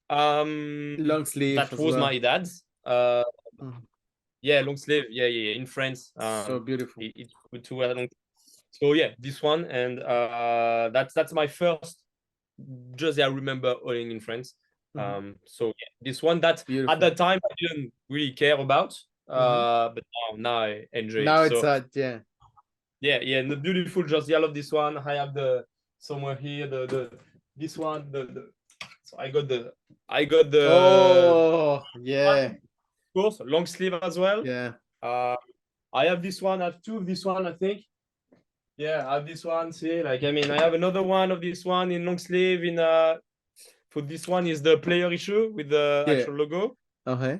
S1: Long sleeve
S2: That
S1: as
S2: was
S1: well.
S2: my dad's.
S1: Mm.
S2: Yeah, long sleeve. Yeah. In France,
S1: So beautiful.
S2: it's good to wear long. So yeah, this one, and that's my first jersey I remember owning in France.
S1: Mhm.
S2: So yeah, this one that at
S1: Beautiful.
S2: that time I didn't really care about,
S1: Mhm.
S2: but now I enjoy it.
S1: Now it's
S2: So
S1: yeah.
S2: yeah, the beautiful jersey. I love this one. I have the somewhere here the this one the so I got the
S1: Oh,
S2: one,
S1: yeah.
S2: of course, long sleeve as well.
S1: Yeah.
S2: Uh, I have this one. I have two of this one, I think. Yeah, I have this one. See, like I have another one of this one in long sleeve. For this one is the player issue with the
S1: Yeah.
S2: actual logo,
S1: Okay.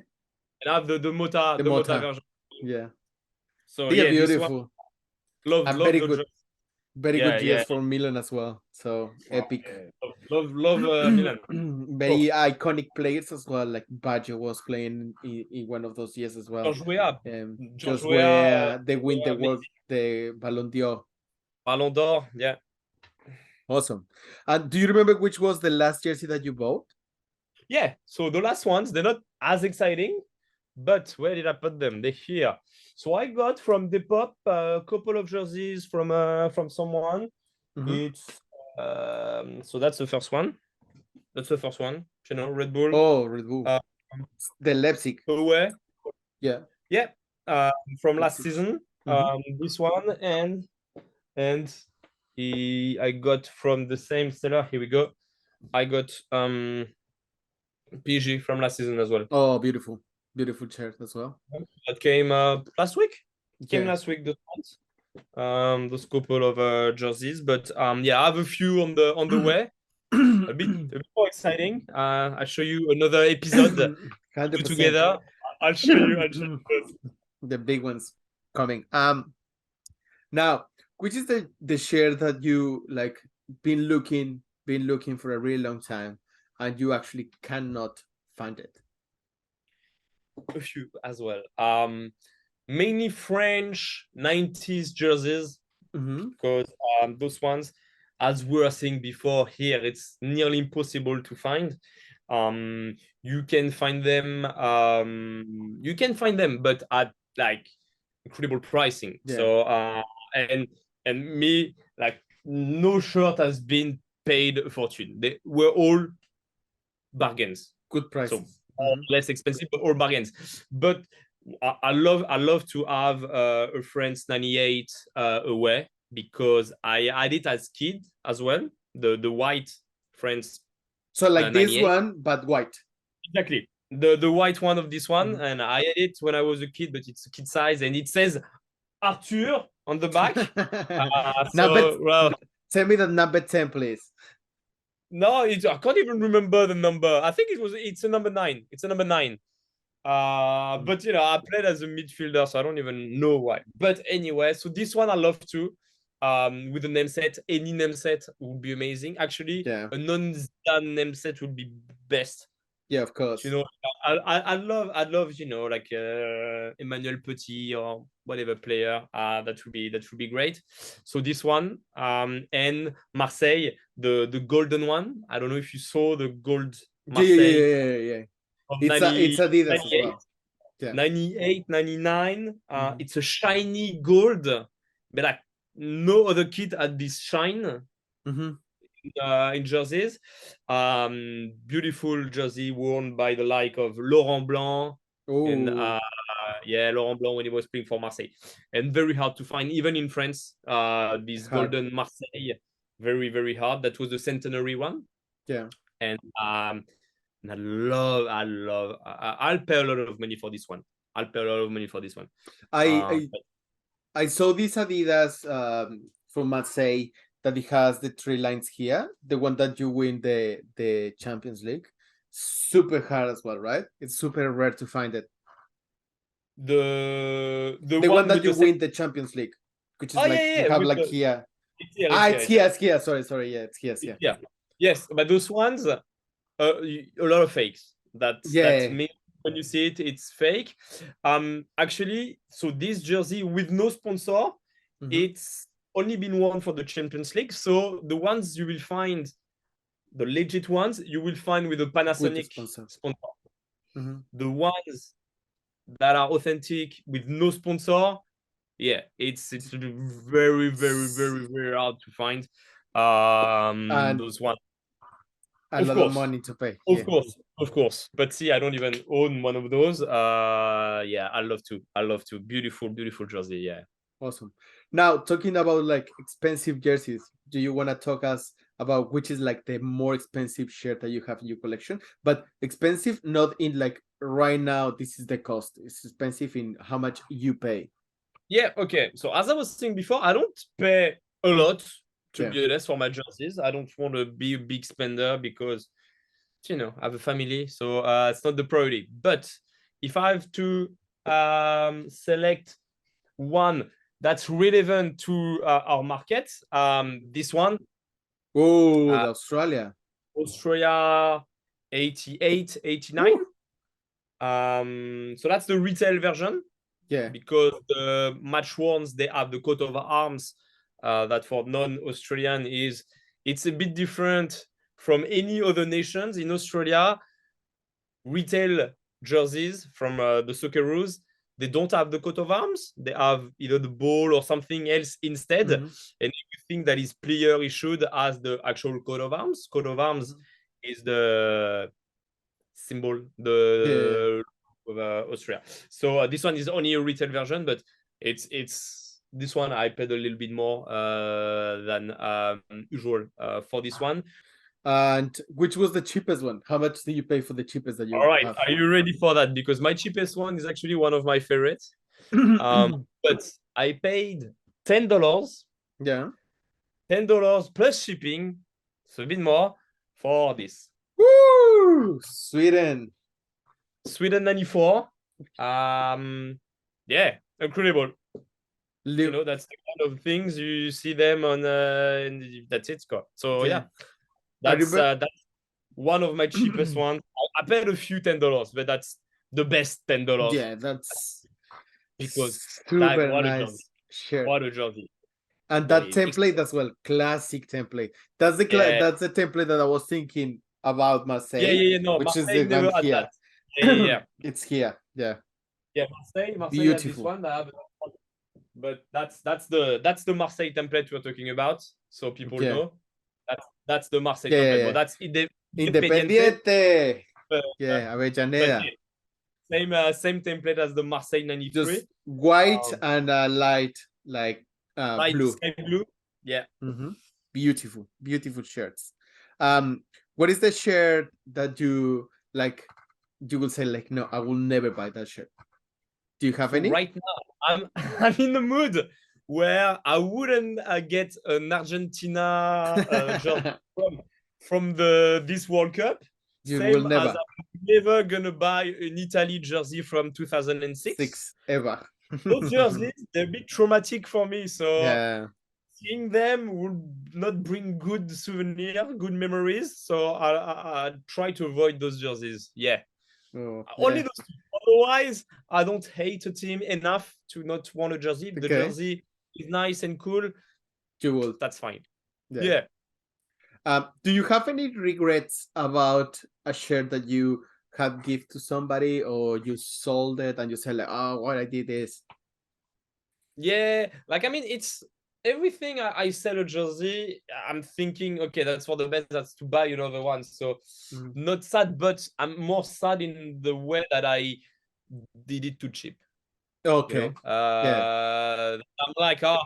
S2: and I have the Mota
S1: The Mota.
S2: version.
S1: Yeah.
S2: So
S1: They are
S2: yeah, this one
S1: beautiful.
S2: love
S1: And
S2: love the
S1: very good
S2: yeah
S1: years for Milan as well. So epic.
S2: love Milan. Of
S1: Very
S2: course.
S1: iconic players as well. Like Baggio was playing in one of those years as well.
S2: George Weah,
S1: Just where they win the world,
S2: amazing.
S1: the Ballon d'Or.
S2: Ballon d'Or. Yeah.
S1: Awesome. And do you remember which was the last jersey that you bought?
S2: Yeah, so the last ones, they're not as exciting, But where did I put them? They're here. So I got from Depop a couple of jerseys from someone.
S1: Mhm.
S2: It's so that's the first one. That's the first one. You know, Red Bull.
S1: Oh, Red Bull.
S2: Uh,
S1: The Leipzig.
S2: away.
S1: Yeah.
S2: Yeah. From last
S1: Leipzig.
S2: season.
S1: Mhm.
S2: This one and I got from the same seller. Here we go. I got PG from last season as well.
S1: Oh, beautiful. Beautiful shirt as well.
S2: That came last week. Came
S1: Yeah.
S2: last week. Those couple of jerseys, but yeah, I have a few on the way. A bit more exciting. I'll show you another episode
S1: 100%.
S2: together. I'll show you. Those.
S1: The big ones coming. Now, which is the share that you like been looking for a really long time, and you actually cannot find it?
S2: A few as well. Mainly French 90s jerseys
S1: Mm-hmm.
S2: because those ones, as we were saying before, here it's nearly impossible to find. You can find them. You can find them, but at like incredible pricing.
S1: Yeah.
S2: So and me like no shirt has been paid a fortune. They were all bargains.
S1: Good
S2: So
S1: prices.
S2: less expensive, but all bargains. But I love to have a France 98 away because I had it as kid as well. The white France
S1: So like this
S2: 98.
S1: one, but white.
S2: Exactly. The white one of this one,
S1: Mhm.
S2: and I had it when I was a kid, but it's a kid size, and it says Arthur on the back.
S1: Number,
S2: Well,
S1: tell me the number 10, please.
S2: no, I can't even remember the number. I think it's a number 9. It's a number 9. But you know, I played as a midfielder, so I don't even know why. But anyway, so this one I love too. With the name set, any name set would be amazing. Actually,
S1: Yeah.
S2: a non-Zidane name set would be best.
S1: Yeah, of course.
S2: You know, I love you know like Emmanuel Petit or whatever player. That would be great. So this one, and Marseille, the golden one. I don't know if you saw the gold Marseille
S1: Yeah.
S2: of
S1: It's
S2: 90,
S1: Adidas as
S2: 98,
S1: well. Yeah.
S2: 98, 99.
S1: Mhm.
S2: It's a shiny gold, but like no other kit had this shine
S1: Mhm.
S2: in jerseys. Beautiful jersey worn by the like of Laurent Blanc and
S1: Oh,
S2: Laurent Blanc when he was playing for Marseille, and very hard to find even in France. This
S1: hard.
S2: golden Marseille, very hard. That was the centenary one,
S1: Yeah.
S2: and I'll pay a lot of money for this one. I'll pay a lot of money for this one.
S1: I I saw this Adidas from Marseille that it has the 3 lines here, the one that you win the Champions League. Super hard as well, right? It's super rare to find it.
S2: The
S1: The one that you win the Champions League, which is like you have like here. It's here. Sorry. Yeah, it's here.
S2: Yeah. Yes, but those ones, a lot of fakes. That's me. When you see it, it's fake. Actually, so this jersey with no sponsor, it's only been worn for the Champions League. So the ones you will find, the legit ones, you will find with a Panasonic sponsor. The ones that are authentic with no sponsor, yeah, it's very hard to find. Those ones.
S1: A lot of money to pay.
S2: Of course. But see, I don't even own one of those. Yeah, I love to. Beautiful jersey. Yeah.
S1: Awesome. Now, talking about like expensive jerseys, do you want to talk us about which is like the more expensive shirt that you have in your collection? But expensive, not in like right now, this is the cost. It's expensive in how much you pay.
S2: Yeah, okay. So as I was saying before, I don't pay a lot, to be honest, for my jerseys. I don't want to be a big spender because, you know, I have a family, so it's not the priority. But if I have to select one that's relevant to our market, this one.
S1: Oh, Australia
S2: 88, 89. So that's the retail version.
S1: Yeah.
S2: Because the match ones, they have the coat of arms that for non-Australian it's a bit different from any other nations. In Australia, retail jerseys from the Socceroos, they don't have the coat of arms. They have either the ball or something else instead.
S1: Mhm.
S2: And if you think that his player he should has the actual coat of arms. Coat of arms is the symbol,
S1: Yeah.
S2: the of Austria. So this one is only a retail version, but it's this one I paid a little bit more than usual for this one.
S1: And which was the cheapest one? How much did you pay for the cheapest that
S2: All
S1: you
S2: right,
S1: have?
S2: are you ready for that? Because my cheapest one is actually one of my favorites. But I paid $10,
S1: Yeah.
S2: $10 plus shipping, so a bit more for this.
S1: Woo! Sweden.
S2: Sweden 94. Yeah, incredible. You know, that's the kind of things you see them on and that's it, Scott. So yeah, that's one of my cheapest ones. I paid a few $10, but that's the best $10.
S1: Yeah, that's
S2: because
S1: super
S2: what a
S1: nice
S2: jersey.
S1: shirt.
S2: What a jersey.
S1: And that template as well, classic template. That's the that's the template that I was thinking about Marseille.
S2: No,
S1: which
S2: Marseille
S1: is the
S2: never
S1: one
S2: had
S1: here.
S2: that.
S1: It's here. Yeah.
S2: Yeah, Marseille
S1: Beautiful.
S2: had this one. But that's the Marseille template we're talking about. So people know that's the Marseille template.
S1: Yeah.
S2: But that's
S1: Independiente. Yeah, Avellaneda.
S2: Same template as the Marseille 93.
S1: Just white and light blue.
S2: Sky blue. Yeah.
S1: Beautiful shirts. What is the shirt that you like? You will say like, no, I will never buy that shirt. Do you have any?
S2: Right now, I'm in the mood where I wouldn't get an Argentina jersey from this World Cup.
S1: You
S2: Same
S1: will never.
S2: as I'm never gonna buy an Italy jersey from 2006.
S1: Ever.
S2: Those jerseys, they're a bit traumatic for me. So
S1: yeah.
S2: seeing them would not bring good souvenir, good memories. So I try to avoid those jerseys. Yeah. Only those two. Otherwise, I don't hate a team enough to not want a jersey. The jersey is nice and cool.
S1: You will.
S2: That's fine.
S1: Yeah. Do you have any regrets about a shirt that you had given to somebody, or you sold it and you said like, oh, why I did this?
S2: Yeah, like I mean, it's everything I sell a jersey, I'm thinking, okay, that's for the best, that's to buy another one. So not sad, but I'm more sad in the way that I did it too cheap.
S1: Okay.
S2: You know? I'm like, I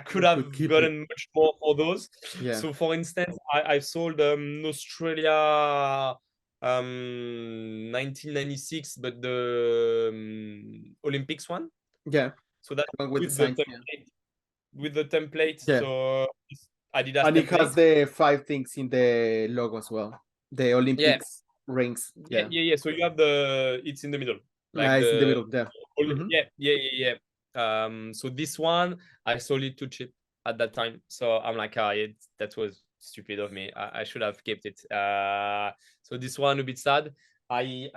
S2: could have gotten much more for those.
S1: Yeah.
S2: So for instance, I sold Australia 1996, but the Olympics one.
S1: Yeah.
S2: So that's with the template.
S1: Yeah.
S2: So Adidas
S1: and
S2: template.
S1: It has the 5 things in the logo as well. The Olympics rings.
S2: Yeah. So you have it's in the middle.
S1: Like it's in the middle.
S2: Yeah. So this one I sold it too cheap at that time. So I'm like, that was stupid of me. I should have kept it. So this one a bit sad. I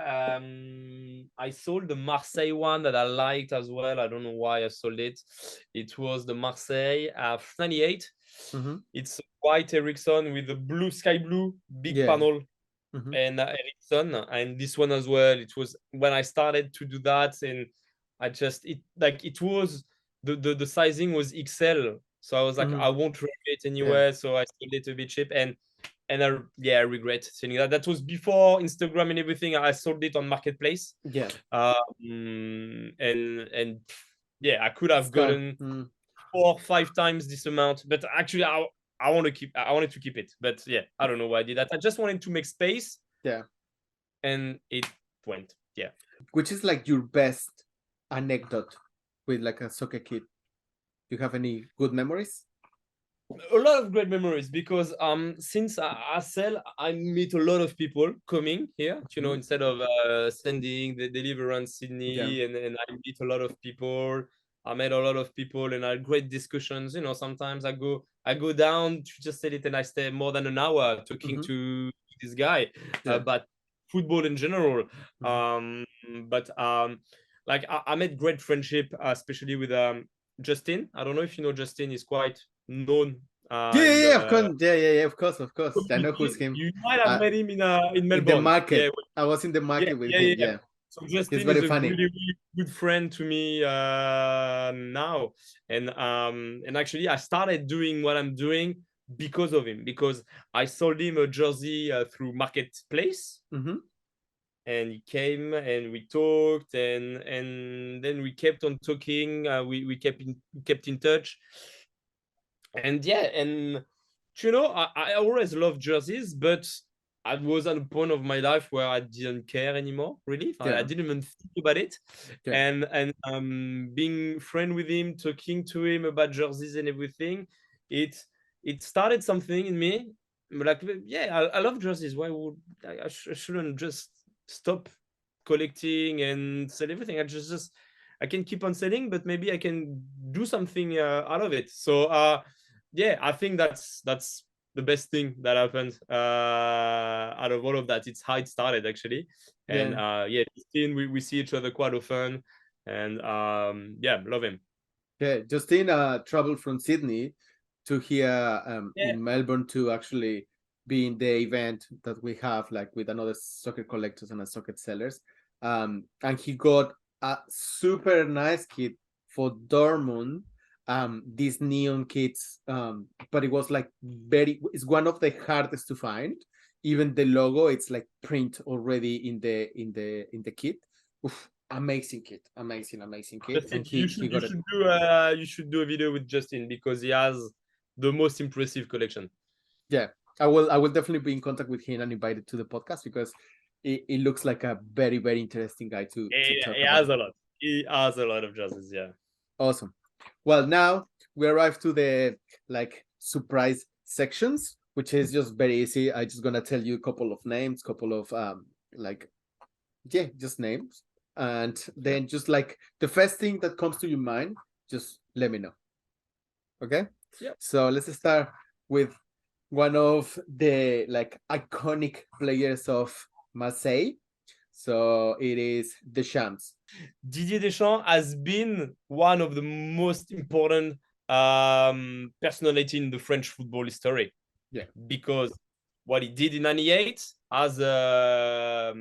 S2: sold the Marseille one that I liked as well. I don't know why I sold it. It was the Marseille 98. It's white Ericsson with the blue, sky blue, big panel and Ericsson. And this one as well. It was when I started to do that, and it was the sizing was XL. So I was like, I won't wear it anywhere. So I sold it a bit cheap, and I regret saying that. That was before Instagram and everything. I sold it on Marketplace.
S1: Yeah.
S2: And I could have gotten 4 or 5 times this amount, but actually I wanted to keep it. But yeah, I don't know why I did that. I just wanted to make space.
S1: Yeah.
S2: And it went. Yeah.
S1: Which is like your best anecdote with like a soccer kid? Do you have any good memories?
S2: A lot of great memories, because since I sell, I meet a lot of people coming here, you know, instead of sending the deliverance Sydney, and I meet a lot of people. I met a lot of people and I had great discussions. You know, sometimes I go down to just sell it and I stay more than an hour talking to this guy about football in general. But like I made great friendship, especially with Justin. I don't know if you know Justin. Is quite known And
S1: Of course. Yeah, of course. I know who's him.
S2: you might have met him in
S1: In the
S2: Melbourne.
S1: market.
S2: Yeah,
S1: I was in the market with him.
S2: yeah.
S1: Yeah,
S2: So
S1: he's
S2: Justin is
S1: very
S2: a
S1: funny.
S2: really good friend to me now, and actually I started doing what I'm doing because of him, because I sold him a jersey through Marketplace,
S1: Mm-hmm.
S2: and he came and we talked, and then we kept on talking. We kept in touch, and yeah, and I always loved jerseys, but I was at a point of my life where I didn't care anymore, really. I
S1: Yeah,
S2: didn't even think about it.
S1: yeah,
S2: And being friend with him, talking to him about jerseys and everything, it it started something in me. Like, yeah, I love jerseys. Why would I shouldn't just stop collecting and sell everything? I can keep on selling, but maybe I can do something out of it. So yeah, I think that's the best thing that happened out of all of that. It's how it started, actually. And
S1: yeah.
S2: yeah, Justin, we see each other quite often, and yeah, love him.
S1: Yeah, Justine traveled from Sydney to here
S2: Yeah.
S1: in Melbourne to actually be in the event that we have, like with another soccer collectors and a soccer sellers. And he got a super nice kit for Dortmund. These neon kits, but it was like it's one of the hardest to find. Even the logo, it's like print already in the kit. Oof, amazing kit, amazing kit,
S2: Justin,
S1: and he got it.
S2: you should do a video with Justin, because he has the most impressive collection.
S1: Yeah, I will definitely be in contact with him and invite it to the podcast because it looks like a very interesting guy to talk
S2: He
S1: about.
S2: has a lot. He has a lot of jerseys. Yeah.
S1: Awesome. Well, now we arrive to the like surprise sections, which is just very easy. I just gonna tell you a couple of names, couple of like yeah, just names, and then just like the first thing that comes to your mind, just let me know. Okay.
S2: Yeah.
S1: So let's start with one of the like iconic players of Marseille. So it is Deschamps.
S2: Didier Deschamps has been one of the most important personality in the French football history.
S1: Yeah.
S2: Because what he did in '98 as a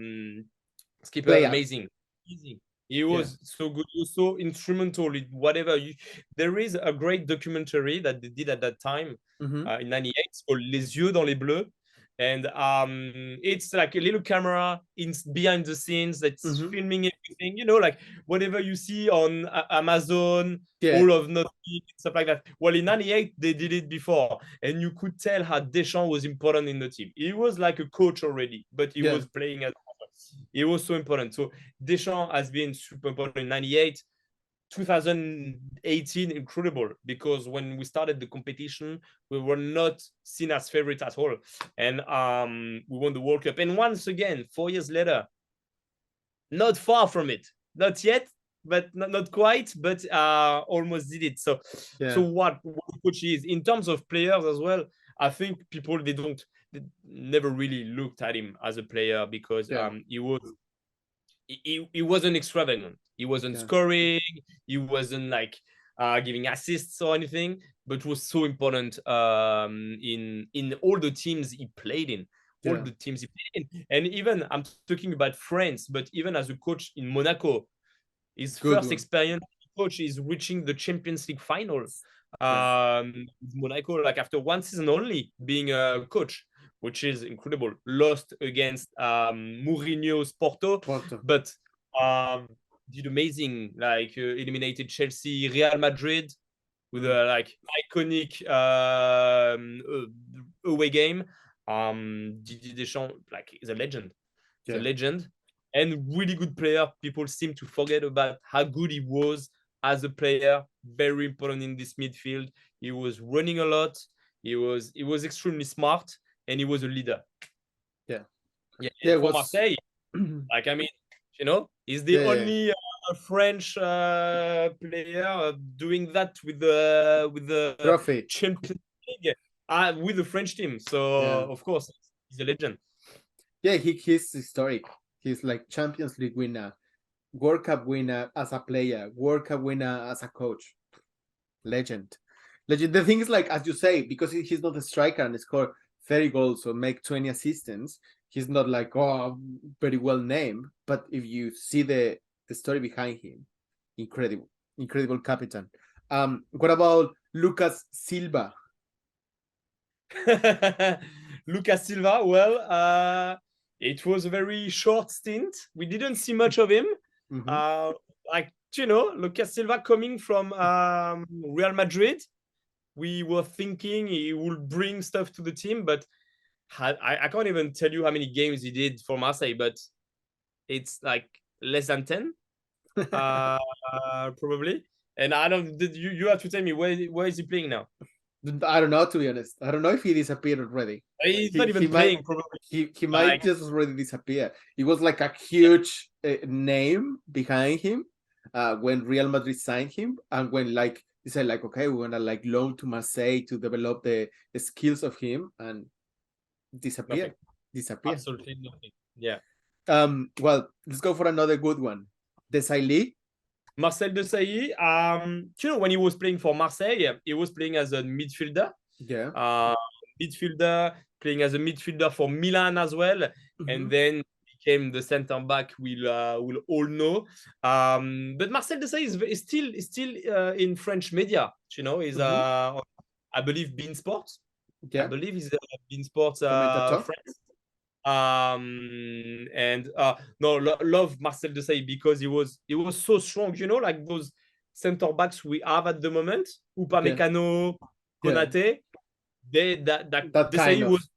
S2: skipper,
S1: Player.
S2: amazing. He was so good. He was so instrumental in whatever. There is a great documentary that they did at that time in '98. It's called Les Yeux dans les Bleus. And it's like a little camera behind the scenes that's filming everything. Like whatever you see on Amazon, all of nothing, stuff like that. Well, in '98 they did it before, and you could tell how Deschamps was important in the team. He was like a coach already, but he was playing as he was so important. So Deschamps has been super important in '98. 2018, incredible, because when we started the competition, we were not seen as favorites at all, and we won the World Cup. And once again, 4 years later, not far from it, not yet, but not quite, but almost did it. So what coach is in terms of players as well. I think people they never really looked at him as a player, because he wasn't extravagant. He wasn't scoring. He wasn't like giving assists or anything, but was so important in all the teams he played in. All the teams he played in. And even I'm talking about France, but even as a coach in Monaco, his first experience as a coach is reaching the Champions League final with Monaco, like after one season only being a coach, which is incredible. Lost against Mourinho's Porto, but did amazing. Like eliminated Chelsea, Real Madrid with a like iconic away game. Didier Deschamps, like, is a legend. He's a legend and really good player. People seem to forget about how good he was as a player. Very important in this midfield. He was running a lot. He was extremely smart, and he was a leader. For Marseille, like, I mean, he's the only French player doing that with the
S1: trophy
S2: Champions League with the French team. So of course, he's a legend.
S1: Yeah, he's historic. He's like Champions League winner, World Cup winner as a player, World Cup winner as a coach. Legend. Legit. The thing is, like, as you say, because he's not a striker and score 30 goals or make 20 assistants, he's not like, oh, very well named. But if you see the story behind him, incredible captain. What about Lucas Silva?
S2: Lucas Silva, well, it was a very short stint. We didn't see much of him. Like, Lucas Silva coming from Real Madrid, we were thinking he would bring stuff to the team, but I can't even tell you how many games he did for Marseille, but it's like less than 10, probably. And I don't. You have to tell me where is he playing now?
S1: I don't know, to be honest. I don't know if he disappeared already.
S2: He's not even playing. Probably
S1: he might just already disappear. It was like a huge name behind him when Real Madrid signed him, and when like they said like, okay, we're gonna like loan to Marseille to develop the skills of him, and disappear.
S2: Absolutely nothing. Yeah.
S1: Well, let's go for another good one. Desailly.
S2: Marcel Desailly. When he was playing for Marseille, he was playing as a midfielder.
S1: Yeah.
S2: Midfielder, playing as a midfielder for Milan as well, and then became the center back. We'll all know. But Marcel Desailly is still in French media. He's I believe beIN Sports.
S1: Yeah.
S2: I believe he's beIN Sports France. Love Marcel Desailly because he was so strong. Like those center backs we have at the moment, Upamecano, Konate. That Desailly was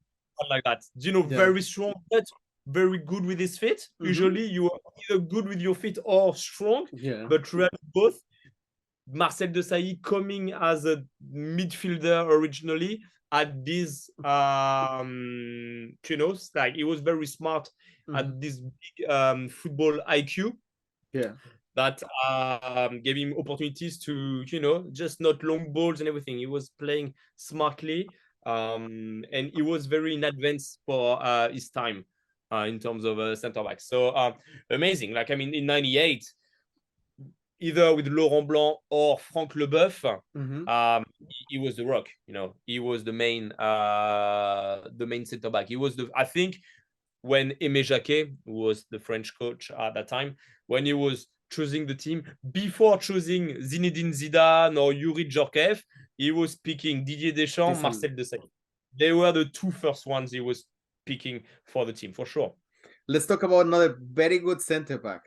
S2: like that. Very strong, but very good with his feet. Usually, you are either good with your feet or strong.
S1: Yeah.
S2: But really both. Marcel Desailly coming as a midfielder originally at this, like he was very smart at this big football IQ.
S1: Yeah.
S2: That gave him opportunities to, just not long balls and everything. He was playing smartly, and he was very in advance for his time in terms of center back. So amazing. Like, I mean, in '98. Either with Laurent Blanc or Franck Leboeuf, he was the rock. He was the main center back. He was I think when Aimé Jacquet, who was the French coach at that time, when he was choosing the team, before choosing Zinedine Zidane or Yuri Djorkaeff, he was picking Didier Deschamps, Marcel Desailly. They were the two first ones he was picking for the team, for sure.
S1: Let's talk about another very good center back.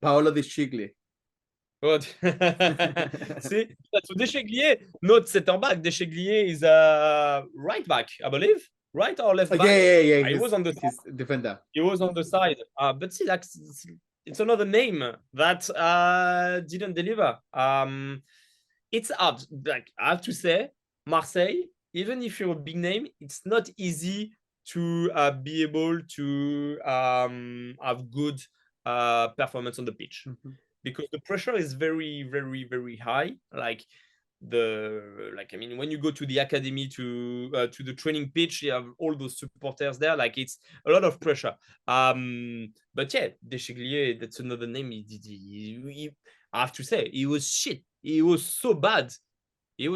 S1: Paolo Di Scigli.
S2: Good. See, so Descheglie, not center back. Descheglie is a right back, I believe. Right or left back?
S1: Yeah.
S2: He was on the
S1: defender.
S2: He was on the side. But see, it's another name that didn't deliver. It's hard. Like, I have to say, Marseille, even if you're a big name, it's not easy to be able to have good performance on the pitch, because the pressure is very, very, very high. Like when you go to the academy to the training pitch, you have all those supporters there. Like, it's a lot of pressure. But yeah, Descheglie, that's another name. He, I have to say, he was shit. He was so bad. No,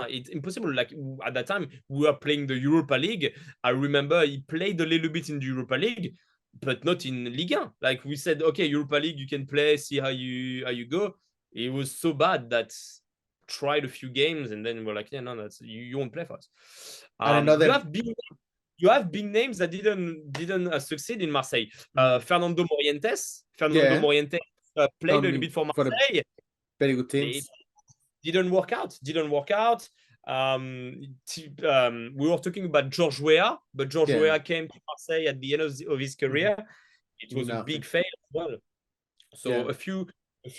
S2: it's impossible. Like, at that time, we were playing the Europa League. I remember he played a little bit in the Europa League, but not in Ligue 1. Like, we said, okay, Europa League, you can play, see how you go. It was so bad that tried a few games, and then we're like, yeah, no, you won't play for us. You have big names that didn't succeed in Marseille. Fernando Morientes played a little bit for Marseille.
S1: Very good teams.
S2: It didn't work out. We were talking about George Weah, but George Weah came to Marseille at the end of his career. It was a big fail as well. So a few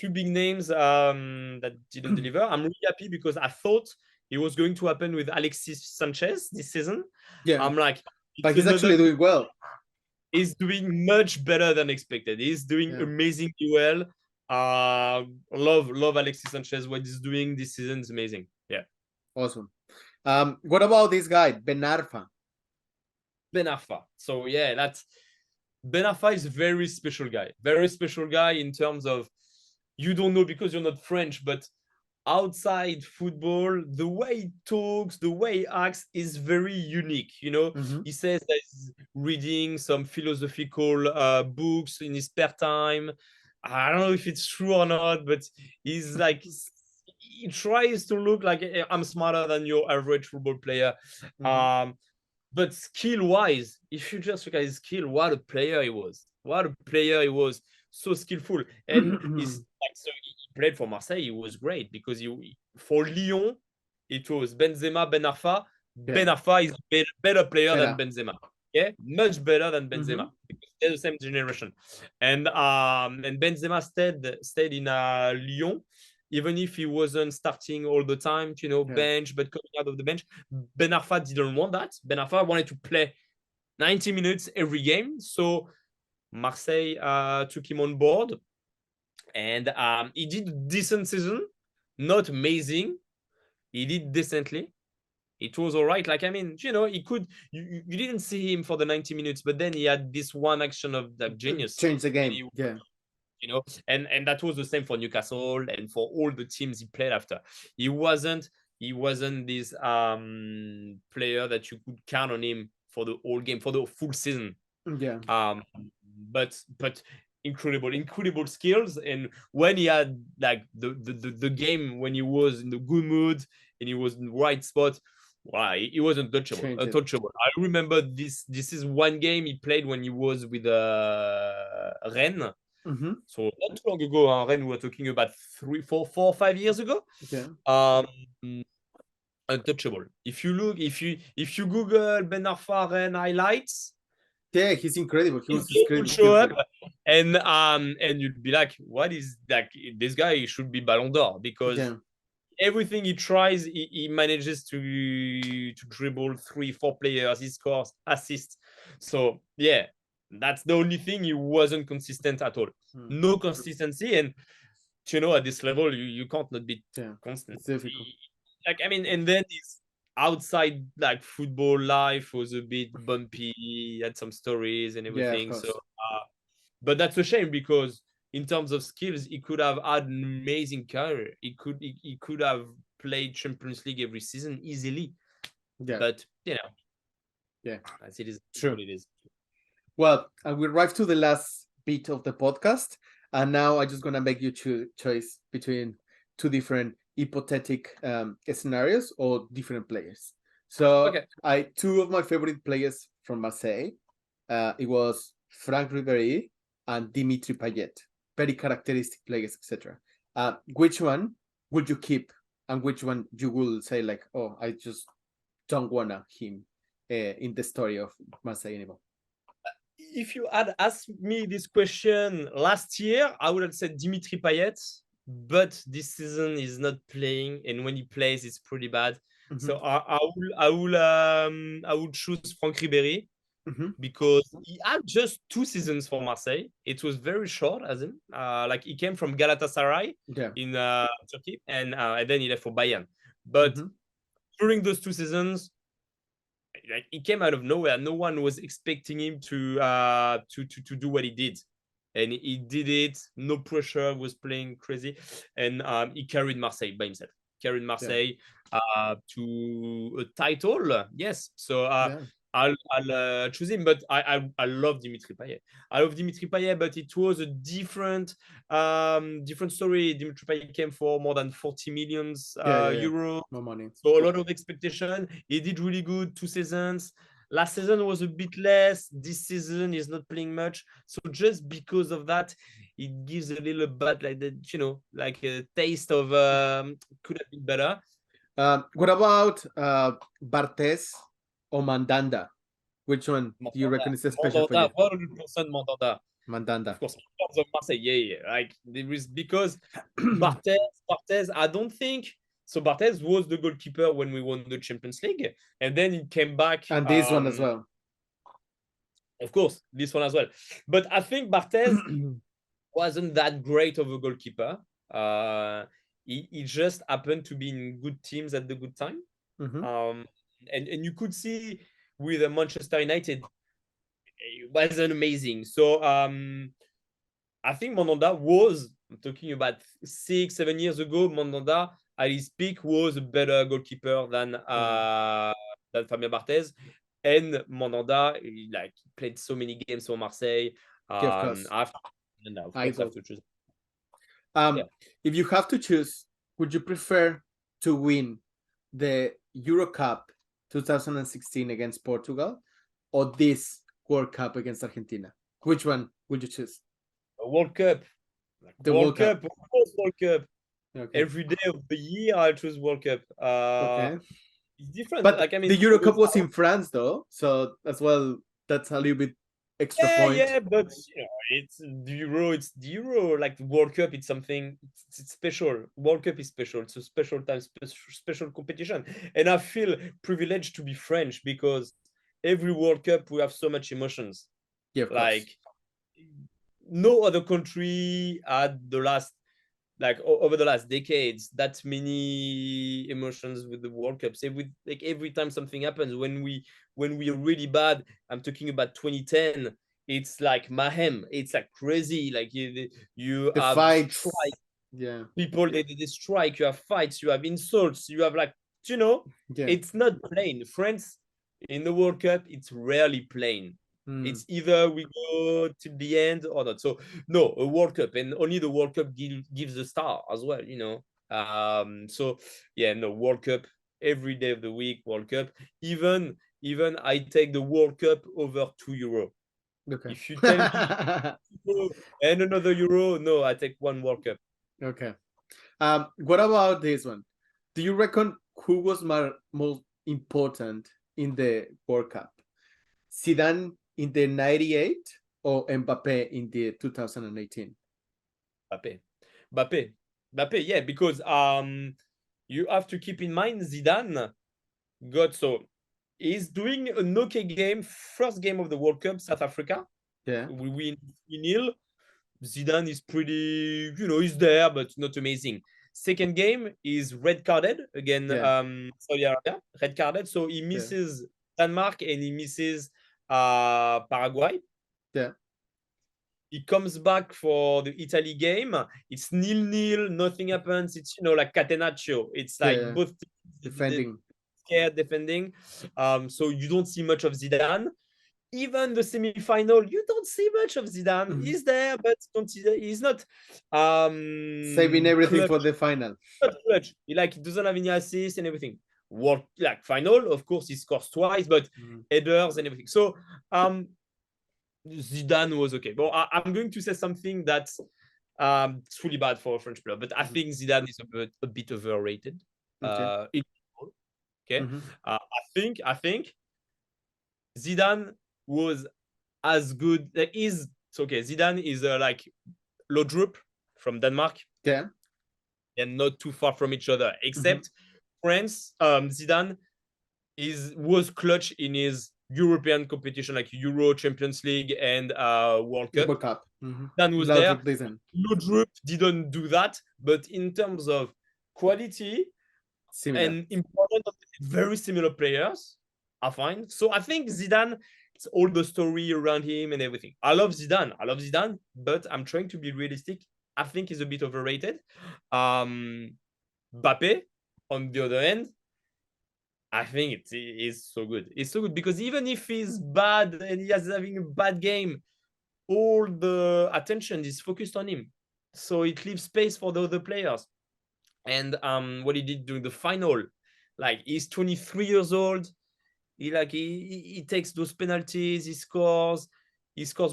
S2: big names that didn't deliver. I'm really happy because I thought it was going to happen with Alexis Sanchez this season.
S1: Yeah,
S2: I'm like,
S1: but he's actually doing well.
S2: He's doing much better than expected. He's doing amazingly well. Love Alexis Sanchez. What he's doing this season is amazing. Yeah,
S1: awesome. What about this guy, Ben Arfa?
S2: So yeah, Ben Arfa is a very special guy in terms of, you don't know because you're not French, but outside football, the way he talks, the way he acts is very unique.
S1: Mm-hmm.
S2: He says that he's reading some philosophical books in his spare time. I don't know if it's true or not, but he's like, he tries to look like I'm smarter than your average football player.
S1: Mm-hmm.
S2: But skill-wise, if you just look at his skill, what a player he was! What a player he was! So skillful, and he's like, so he played for Marseille. He was great because for Lyon, it was Benzema, Ben Arfa. Ben
S1: Yeah.
S2: Arfa is a better player than
S1: Better.
S2: Benzema. Yeah, much better than
S1: Mm-hmm.
S2: Benzema because they're the same generation. And Benzema stayed in Lyon, even if he wasn't starting all the time,
S1: Yeah.
S2: bench, but coming out of the bench. Ben Arfa didn't want that. Ben Arfa wanted to play 90 minutes every game. So Marseille took him on board, and he did a decent season, not amazing. He did decently. It was all right. Like, I mean, he could. You didn't see him for the 90 minutes, but then he had this one action of like genius,
S1: Change the
S2: and
S1: game.
S2: he,
S1: Yeah.
S2: and that was the same for Newcastle and for all the teams he played after. He wasn't this player that you could count on him for the whole game, for the full season.
S1: Yeah.
S2: But incredible skills. And when he had like the game, when he was in the good mood and he was in the right spot, wow, he was untouchable. I remember this is one game he played when he was with Rennes.
S1: Mm-hmm.
S2: So not too long ago, Rennes, we were talking about 3, 4, 4, 5 years ago.
S1: Yeah.
S2: Untouchable. If you Google Ben Arfa Rennes highlights,
S1: Yeah, he's incredible. He was
S2: would show up, and you'd be like, what is like, this guy should be Ballon d'Or, because everything he tries, he manages to dribble 3, 4 players. He scores assists. So yeah, that's the only thing. He wasn't consistent at all. No consistency, and at this level, you can't not be constant.
S1: It's difficult.
S2: Like, I mean, and then his outside like football life was a bit bumpy. He had some stories and everything.
S1: Yeah,
S2: so, but that's a shame, because in terms of skills, he could have had an amazing career. He could have played Champions League every season easily.
S1: Yeah.
S2: But
S1: as
S2: it is
S1: true.
S2: What it is.
S1: Well, and we arrived to the last bit of the podcast, and now I'm just gonna make you choice between two different hypothetical scenarios or different players. So two of my favorite players from Marseille, it was Franck Ribéry and Dimitri Payet. Very characteristic players, etc. Which one would you keep, and which one you will say like, oh, I just don't wanna him in the story of Marseille anymore?
S2: If you had asked me this question last year, I would have said Dimitri Payet, but this season he's not playing, and when he plays, it's pretty bad. Mm-hmm. So I will choose Franck Ribéry, because he had just 2 seasons for Marseille. It was very short as him. Like, he came from Galatasaray in Turkey, and then he left for Bayern. But during those 2 seasons, like, he came out of nowhere. No one was expecting him to do what he did, and he did it. No pressure. Was playing crazy, and he carried Marseille by himself. Carried Marseille to a title. Yes. So I'll choose him, but I love Dimitri Payet. I love Dimitri Payet, but it was a different story. Dimitri Payet came for more than 40 million euro.
S1: More money.
S2: So a lot of expectation. He did really good 2 seasons. Last season was a bit less. This season he's not playing much. So just because of that, it gives a little bit like that, like a taste of could have been better.
S1: What about Barthez or Mandanda? Which one do you reckon is special for you?
S2: 100% Mandanda.
S1: Mandanda.
S2: Of course, in terms of Marseille, yeah. Like, there is, because Barthez, I don't think. So Barthez was the goalkeeper when we won the Champions League, and then he came back.
S1: And this one as well.
S2: Of course, this one as well. But I think Barthez wasn't that great of a goalkeeper. He just happened to be in good teams at the good time. And you could see with Manchester United, it wasn't amazing. So I think Mandanda was, I'm talking about 6-7 years ago, Mandanda at his peak was a better goalkeeper than Fabien Barthez. And Mandanda, he played so many games for Marseille.
S1: Yeah, of course.
S2: I have to choose.
S1: If you have to choose, would you prefer to win the Euro Cup 2016 against Portugal or this World Cup against Argentina? Which one would you choose?
S2: A World Cup.
S1: The World Cup.
S2: Of course, World Cup.
S1: Okay.
S2: Every day of the year, I choose World Cup.
S1: Okay.
S2: It's different.
S1: But the Euro Cup was in France, though, so as well, that's a little bit extra point.
S2: Yeah, but it's the Euro. It's the Euro. Like the World Cup, it's something. It's special. World Cup is special. It's a special time, special competition, and I feel privileged to be French because every World Cup we have so much emotions.
S1: Yeah, of course.
S2: No other country had over the last decades that many emotions with the World Cup. Say with every time something happens, when we're really bad, I'm talking about 2010, it's like mayhem, it's like crazy, like you
S1: the
S2: have
S1: fights.
S2: Strike.
S1: Yeah,
S2: people they strike, you have fights, you have insults, you have it's not plain. France in the World Cup, it's rarely plain. It's either we go to the end or not. So no, a World Cup, and only the World Cup gives the star as well, So yeah, no, World Cup every day of the week, World Cup. Even I take the World Cup over €2.
S1: Okay.
S2: If you tell me and another Euro, no, I take one World Cup.
S1: Okay. What about this one? Do you reckon who was most important in the World Cup? Zidane in the 98 or Mbappe in the 2018?
S2: Mbappe, yeah, because you have to keep in mind Zidane he's doing an okay game. First game of the World Cup, South Africa.
S1: Yeah.
S2: We win 3-0. Zidane is pretty, he's there, but not amazing. Second game is red carded again, Saudi Arabia, red carded. So he misses Denmark and he misses Paraguay.
S1: Yeah.
S2: He comes back for the Italy game. It's 0-0, nothing happens. It's like catenaccio. It's like both
S1: defending.
S2: Scared defending. So you don't see much of Zidane. Even the semi-final, you don't see much of Zidane. He's there, but he's not
S1: saving everything
S2: clutch.
S1: For the final.
S2: Not clutch. He doesn't have any assists and everything. Final, of course, he scores twice, but headers and everything. So Zidane was okay. Well, I'm going to say something that's it's really bad for a French player, but I think Zidane is a bit overrated. Okay. I think Zidane was as good. Zidane is Lodrup from Denmark.
S1: Yeah.
S2: And not too far from each other, except France. Zidane was clutch in his European competition, like Euro, Champions League, and World Cup.
S1: World Cup.
S2: Dan was there. Lodrup didn't do that, but in terms of quality and important, very similar players, I find. So I think Zidane, it's all the story around him and everything. I love Zidane, but I'm trying to be realistic. I think he's a bit overrated. Mbappe, on the other hand, I think it is so good. It's so good because even if he's bad and he is having a bad game, all the attention is focused on him. So it leaves space for the other players. And what he did during the final, he's 23 years old. He takes those penalties. He scores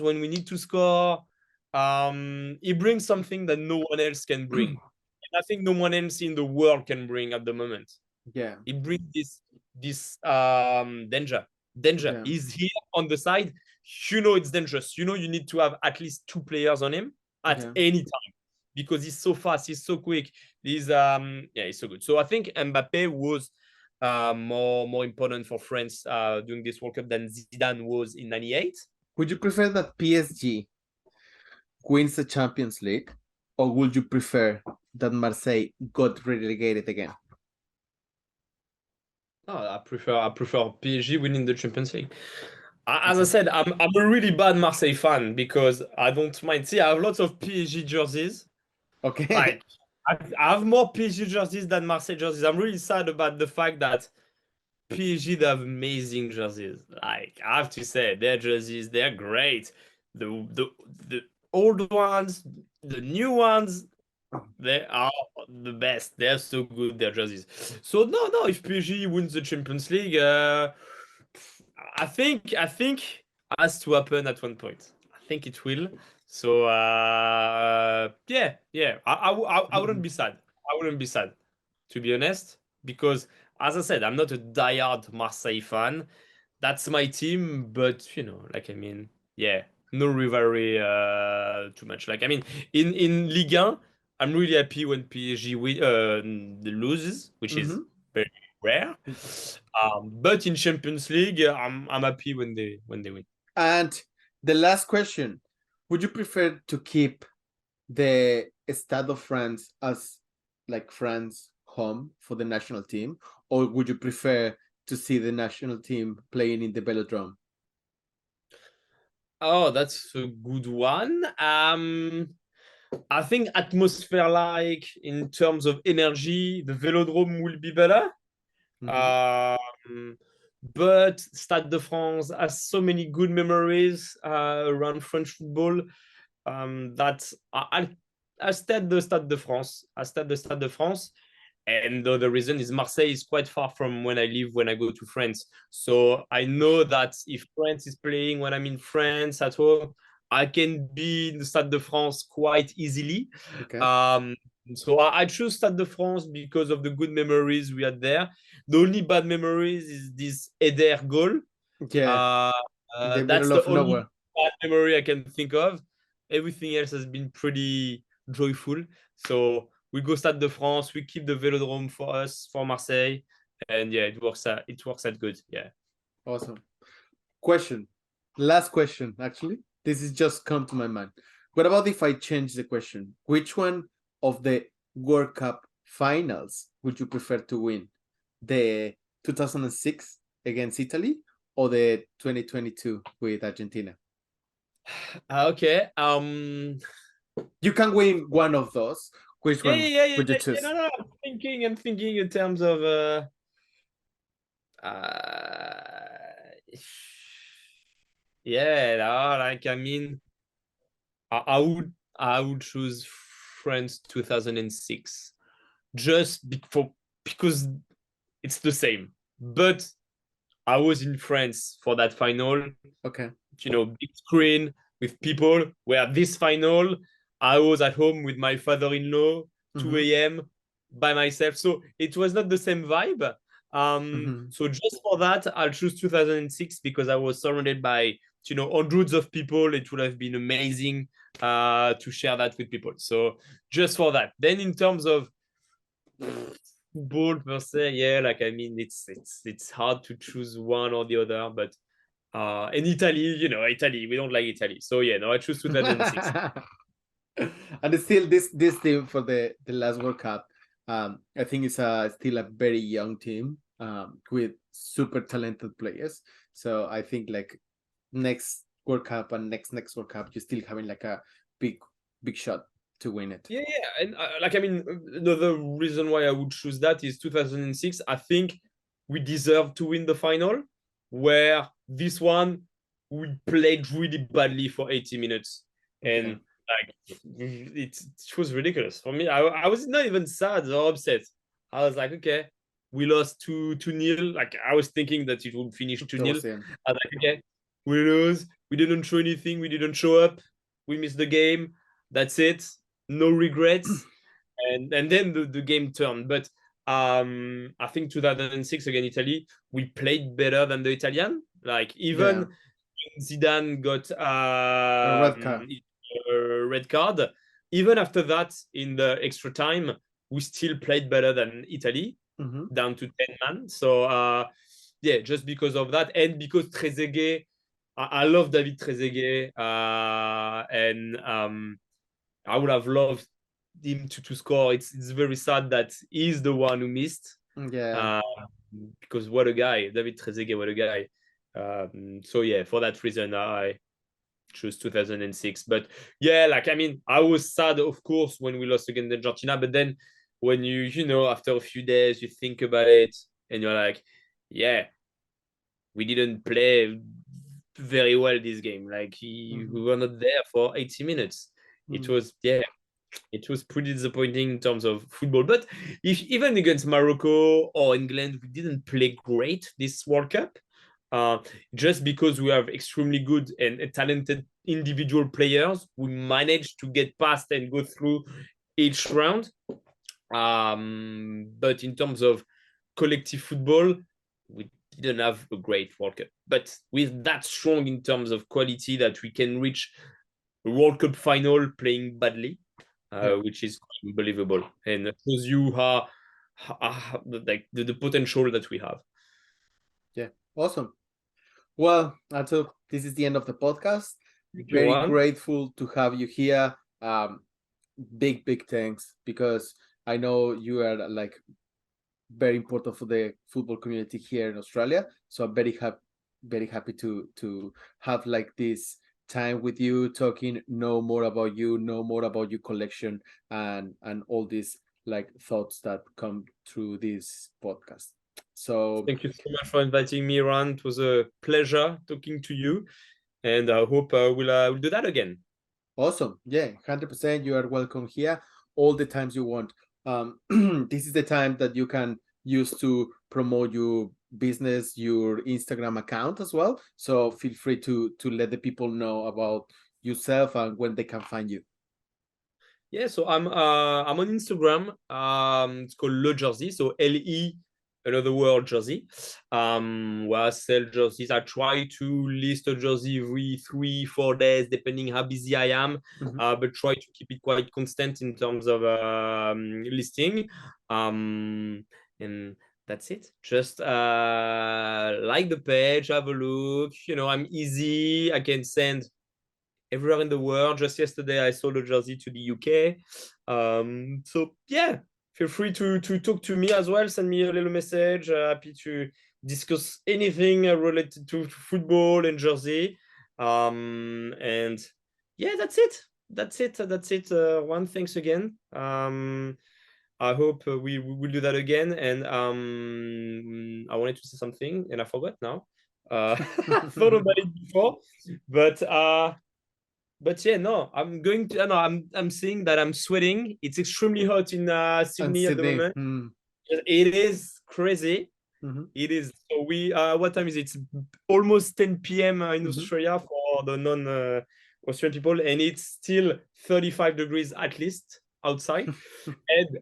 S2: when we need to score. He brings something that no one else can bring. And I think no one else in the world can bring at the moment.
S1: Yeah.
S2: He brings this danger. Yeah. He's here on the side. It's dangerous. You need to have at least 2 players on him at any time because he's so fast. He's so quick. He's so good. So I think Mbappe was more important for France during this World Cup than Zidane was in 98.
S1: Would you prefer that PSG wins the Champions League, or would you prefer that Marseille got relegated again?
S2: I prefer PSG winning the Champions League. As I said, I'm a really bad Marseille fan because I don't mind. See, I have lots of PSG jerseys.
S1: Okay.
S2: I have more PSG jerseys than Marseille jerseys. I'm really sad about the fact that PSG they have amazing jerseys. Like I have to say, their jerseys they're great. The old ones, the new ones, they are the best. They're so good, their jerseys. So no, if PSG wins the Champions League, I think has to happen at one point. I think it will. So yeah. I wouldn't be sad. I wouldn't be sad, to be honest, because as I said, I'm not a diehard Marseille fan. That's my team, but like I mean, yeah, no rivalry too much. Like I mean, in Ligue 1, I'm really happy when PSG loses, which is
S1: Mhm.
S2: very rare. But in Champions League, I'm happy when they win.
S1: And the last question, would you prefer to keep the Stade of France as like France home for the national team, or would you prefer to see the national team playing in the Velodrome?
S2: Oh, that's a good one. I think atmosphere, like in terms of energy, the Velodrome will be better.
S1: Mhm.
S2: Um, but Stade de France has so many good memories around French football that I stayed the Stade de France. I stayed the Stade de France. And the reason is Marseille is quite far from when I live when I go to France. So I know that if France is playing when I'm in France at home, I can be in the Stade de France quite easily.
S1: Okay.
S2: Um, so I choose Stade de France because of the good memories we had there. The only bad memories is this Eder goal.
S1: Yeah,
S2: Uh,
S1: in the
S2: that's
S1: middle
S2: the
S1: of
S2: only
S1: nowhere.
S2: bad memory I can think of. Everything else has been pretty joyful. So we go Stade de France. We keep the Velodrome for us for Marseille, and yeah, it works out. It works out good. Yeah.
S1: Awesome. Question. Last question, actually. This is just come to my mind. What about if I change the question? Which one of the World Cup finals would you prefer to win? The 2006 against Italy or the 2022 with Argentina?
S2: Okay.
S1: You can win one of those. Which
S2: Yeah,
S1: one
S2: yeah, yeah,
S1: would you
S2: yeah, yeah.
S1: choose?
S2: No. I'm thinking in terms of uh yeah. No, like I mean, I would choose France 2006 just because it's the same. But I was in France for that final,
S1: Okay.
S2: big screen with people. Where this final, I was at home with my father-in-law,
S1: Mm-hmm.
S2: 2 a.m. by myself. So it was not the same vibe.
S1: Mm-hmm.
S2: So just for that, I'll choose 2006 because I was surrounded by, hundreds of people. It would have been amazing to share that with people. So just for that. Then in terms of football per se, yeah, like I mean, it's hard to choose one or the other, but in Italy, Italy, we don't like Italy. So yeah, no, I choose 2006.
S1: And still this team for the last World Cup, I think it's still a very young team with super talented players. So I think like next World Cup and next World Cup, you're still having like a big big shot to win it.
S2: Yeah, and like I mean, the reason why I would choose that is 2006. I think we deserve to win the final, where this one we played really badly for 80 minutes,
S1: Okay.
S2: and like it was ridiculous for me. I was not even sad or upset. I was like, okay, we lost 2-0. Like I was thinking that it would finish 2-0.
S1: Towards the end.
S2: I was like, okay, we lose. We didn't show anything. We didn't show up. We missed the game. That's it. No regrets. And then the game turned. But I think 2006 against Italy, we played better than the Italian. Like
S1: Yeah.
S2: even Zidane got
S1: A red card.
S2: a red card. Even after that, in the extra time, we still played better than Italy,
S1: Mm-hmm.
S2: down to 10 man. So yeah, just because of that, and because Trezeguet, I love David Trezeguet, and I would have loved him to score. It's very sad that he's the one who missed.
S1: Yeah.
S2: Uh, because what a guy, David Trezeguet, what a guy. So yeah, for that reason, choose 2006. But yeah, like, I mean, I was sad, of course, when we lost against Argentina. But then when after a few days, you think about it and you're like, yeah, we didn't play very well this game. Like, we were not there for 80 minutes. It was, yeah, it was pretty disappointing in terms of football. But if even against Morocco or England, we didn't play great this World Cup. Just because we have extremely good and talented individual players, we managed to get past and go through each round. But in terms of collective football, we didn't have a great World Cup. But with that strong in terms of quality that we can reach a World Cup final playing badly, which is unbelievable and shows you how like the potential that we have.
S1: Yeah, awesome. Well, Ato, this is the end of the podcast. Very
S2: Johan.
S1: grateful to have you here. Big thanks, because I know you are like very important for the football community here in Australia. So I'm very happy to have like this time with you, talking, know more about you, know more about your collection, and all these like thoughts that come through this podcast. So
S2: Thank you so much for inviting me, Ron. It was a pleasure talking to you, and I hope we'll do that again.
S1: awesome. Yeah, 100%. You are welcome here all the times you want. This is the time that you can use to promote your business, your Instagram account as well. So feel free to let the people know about yourself and when they can find you.
S2: Yeah, so I'm on Instagram. It's called Le Jersey, so LE, another word, Jersey. Where I sell jerseys. I try to list a jersey every 3-4 days, depending how busy I am. But try to keep it quite constant in terms of listing. And that's it. Just like the page, have a look. I'm easy. I can send everywhere in the world. Just yesterday, I sold a jersey to the UK. So yeah, feel free to talk to me as well. Send me a little message. Happy to discuss anything related to football and jersey. And yeah, that's it. That's it. One, thanks again. I hope we will do that again. And I wanted to say something and I forgot now. I thought about it before, but yeah, no, I'm going to. No, I'm seeing that I'm sweating. It's extremely hot in
S1: And
S2: Sydney at the
S1: Sydney.
S2: moment. It is crazy.
S1: Mm-hmm.
S2: It is. So we. What time is it? It's almost 10 p.m. In
S1: Mm-hmm.
S2: Australia for the non Australian people, and it's still 35 degrees at least outside.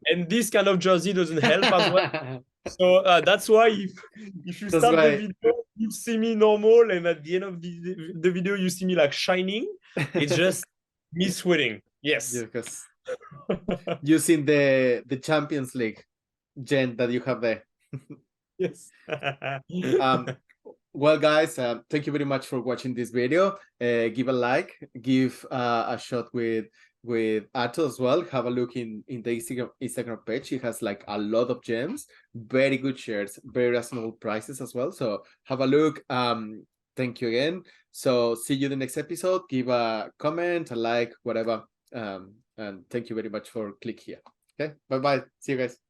S2: And this kind of jersey doesn't help as well. So that's why if you
S1: That's
S2: start the
S1: why.
S2: video, you see me normal, and at the end of the video, you see me like shining. It's just me sweating. Yes.
S1: Yeah, because using the Champions League gen that you have there.
S2: Yes.
S1: Well, guys, thank you very much for watching this video. Give a like, give a shot with Ato as well. Have a look in the Instagram page. He has like a lot of gems, very good shares, very reasonable prices as well. So have a look. Thank you again. So see you the next episode. Give a comment, a like, whatever. And thank you very much for click here. Okay, bye bye. See you guys.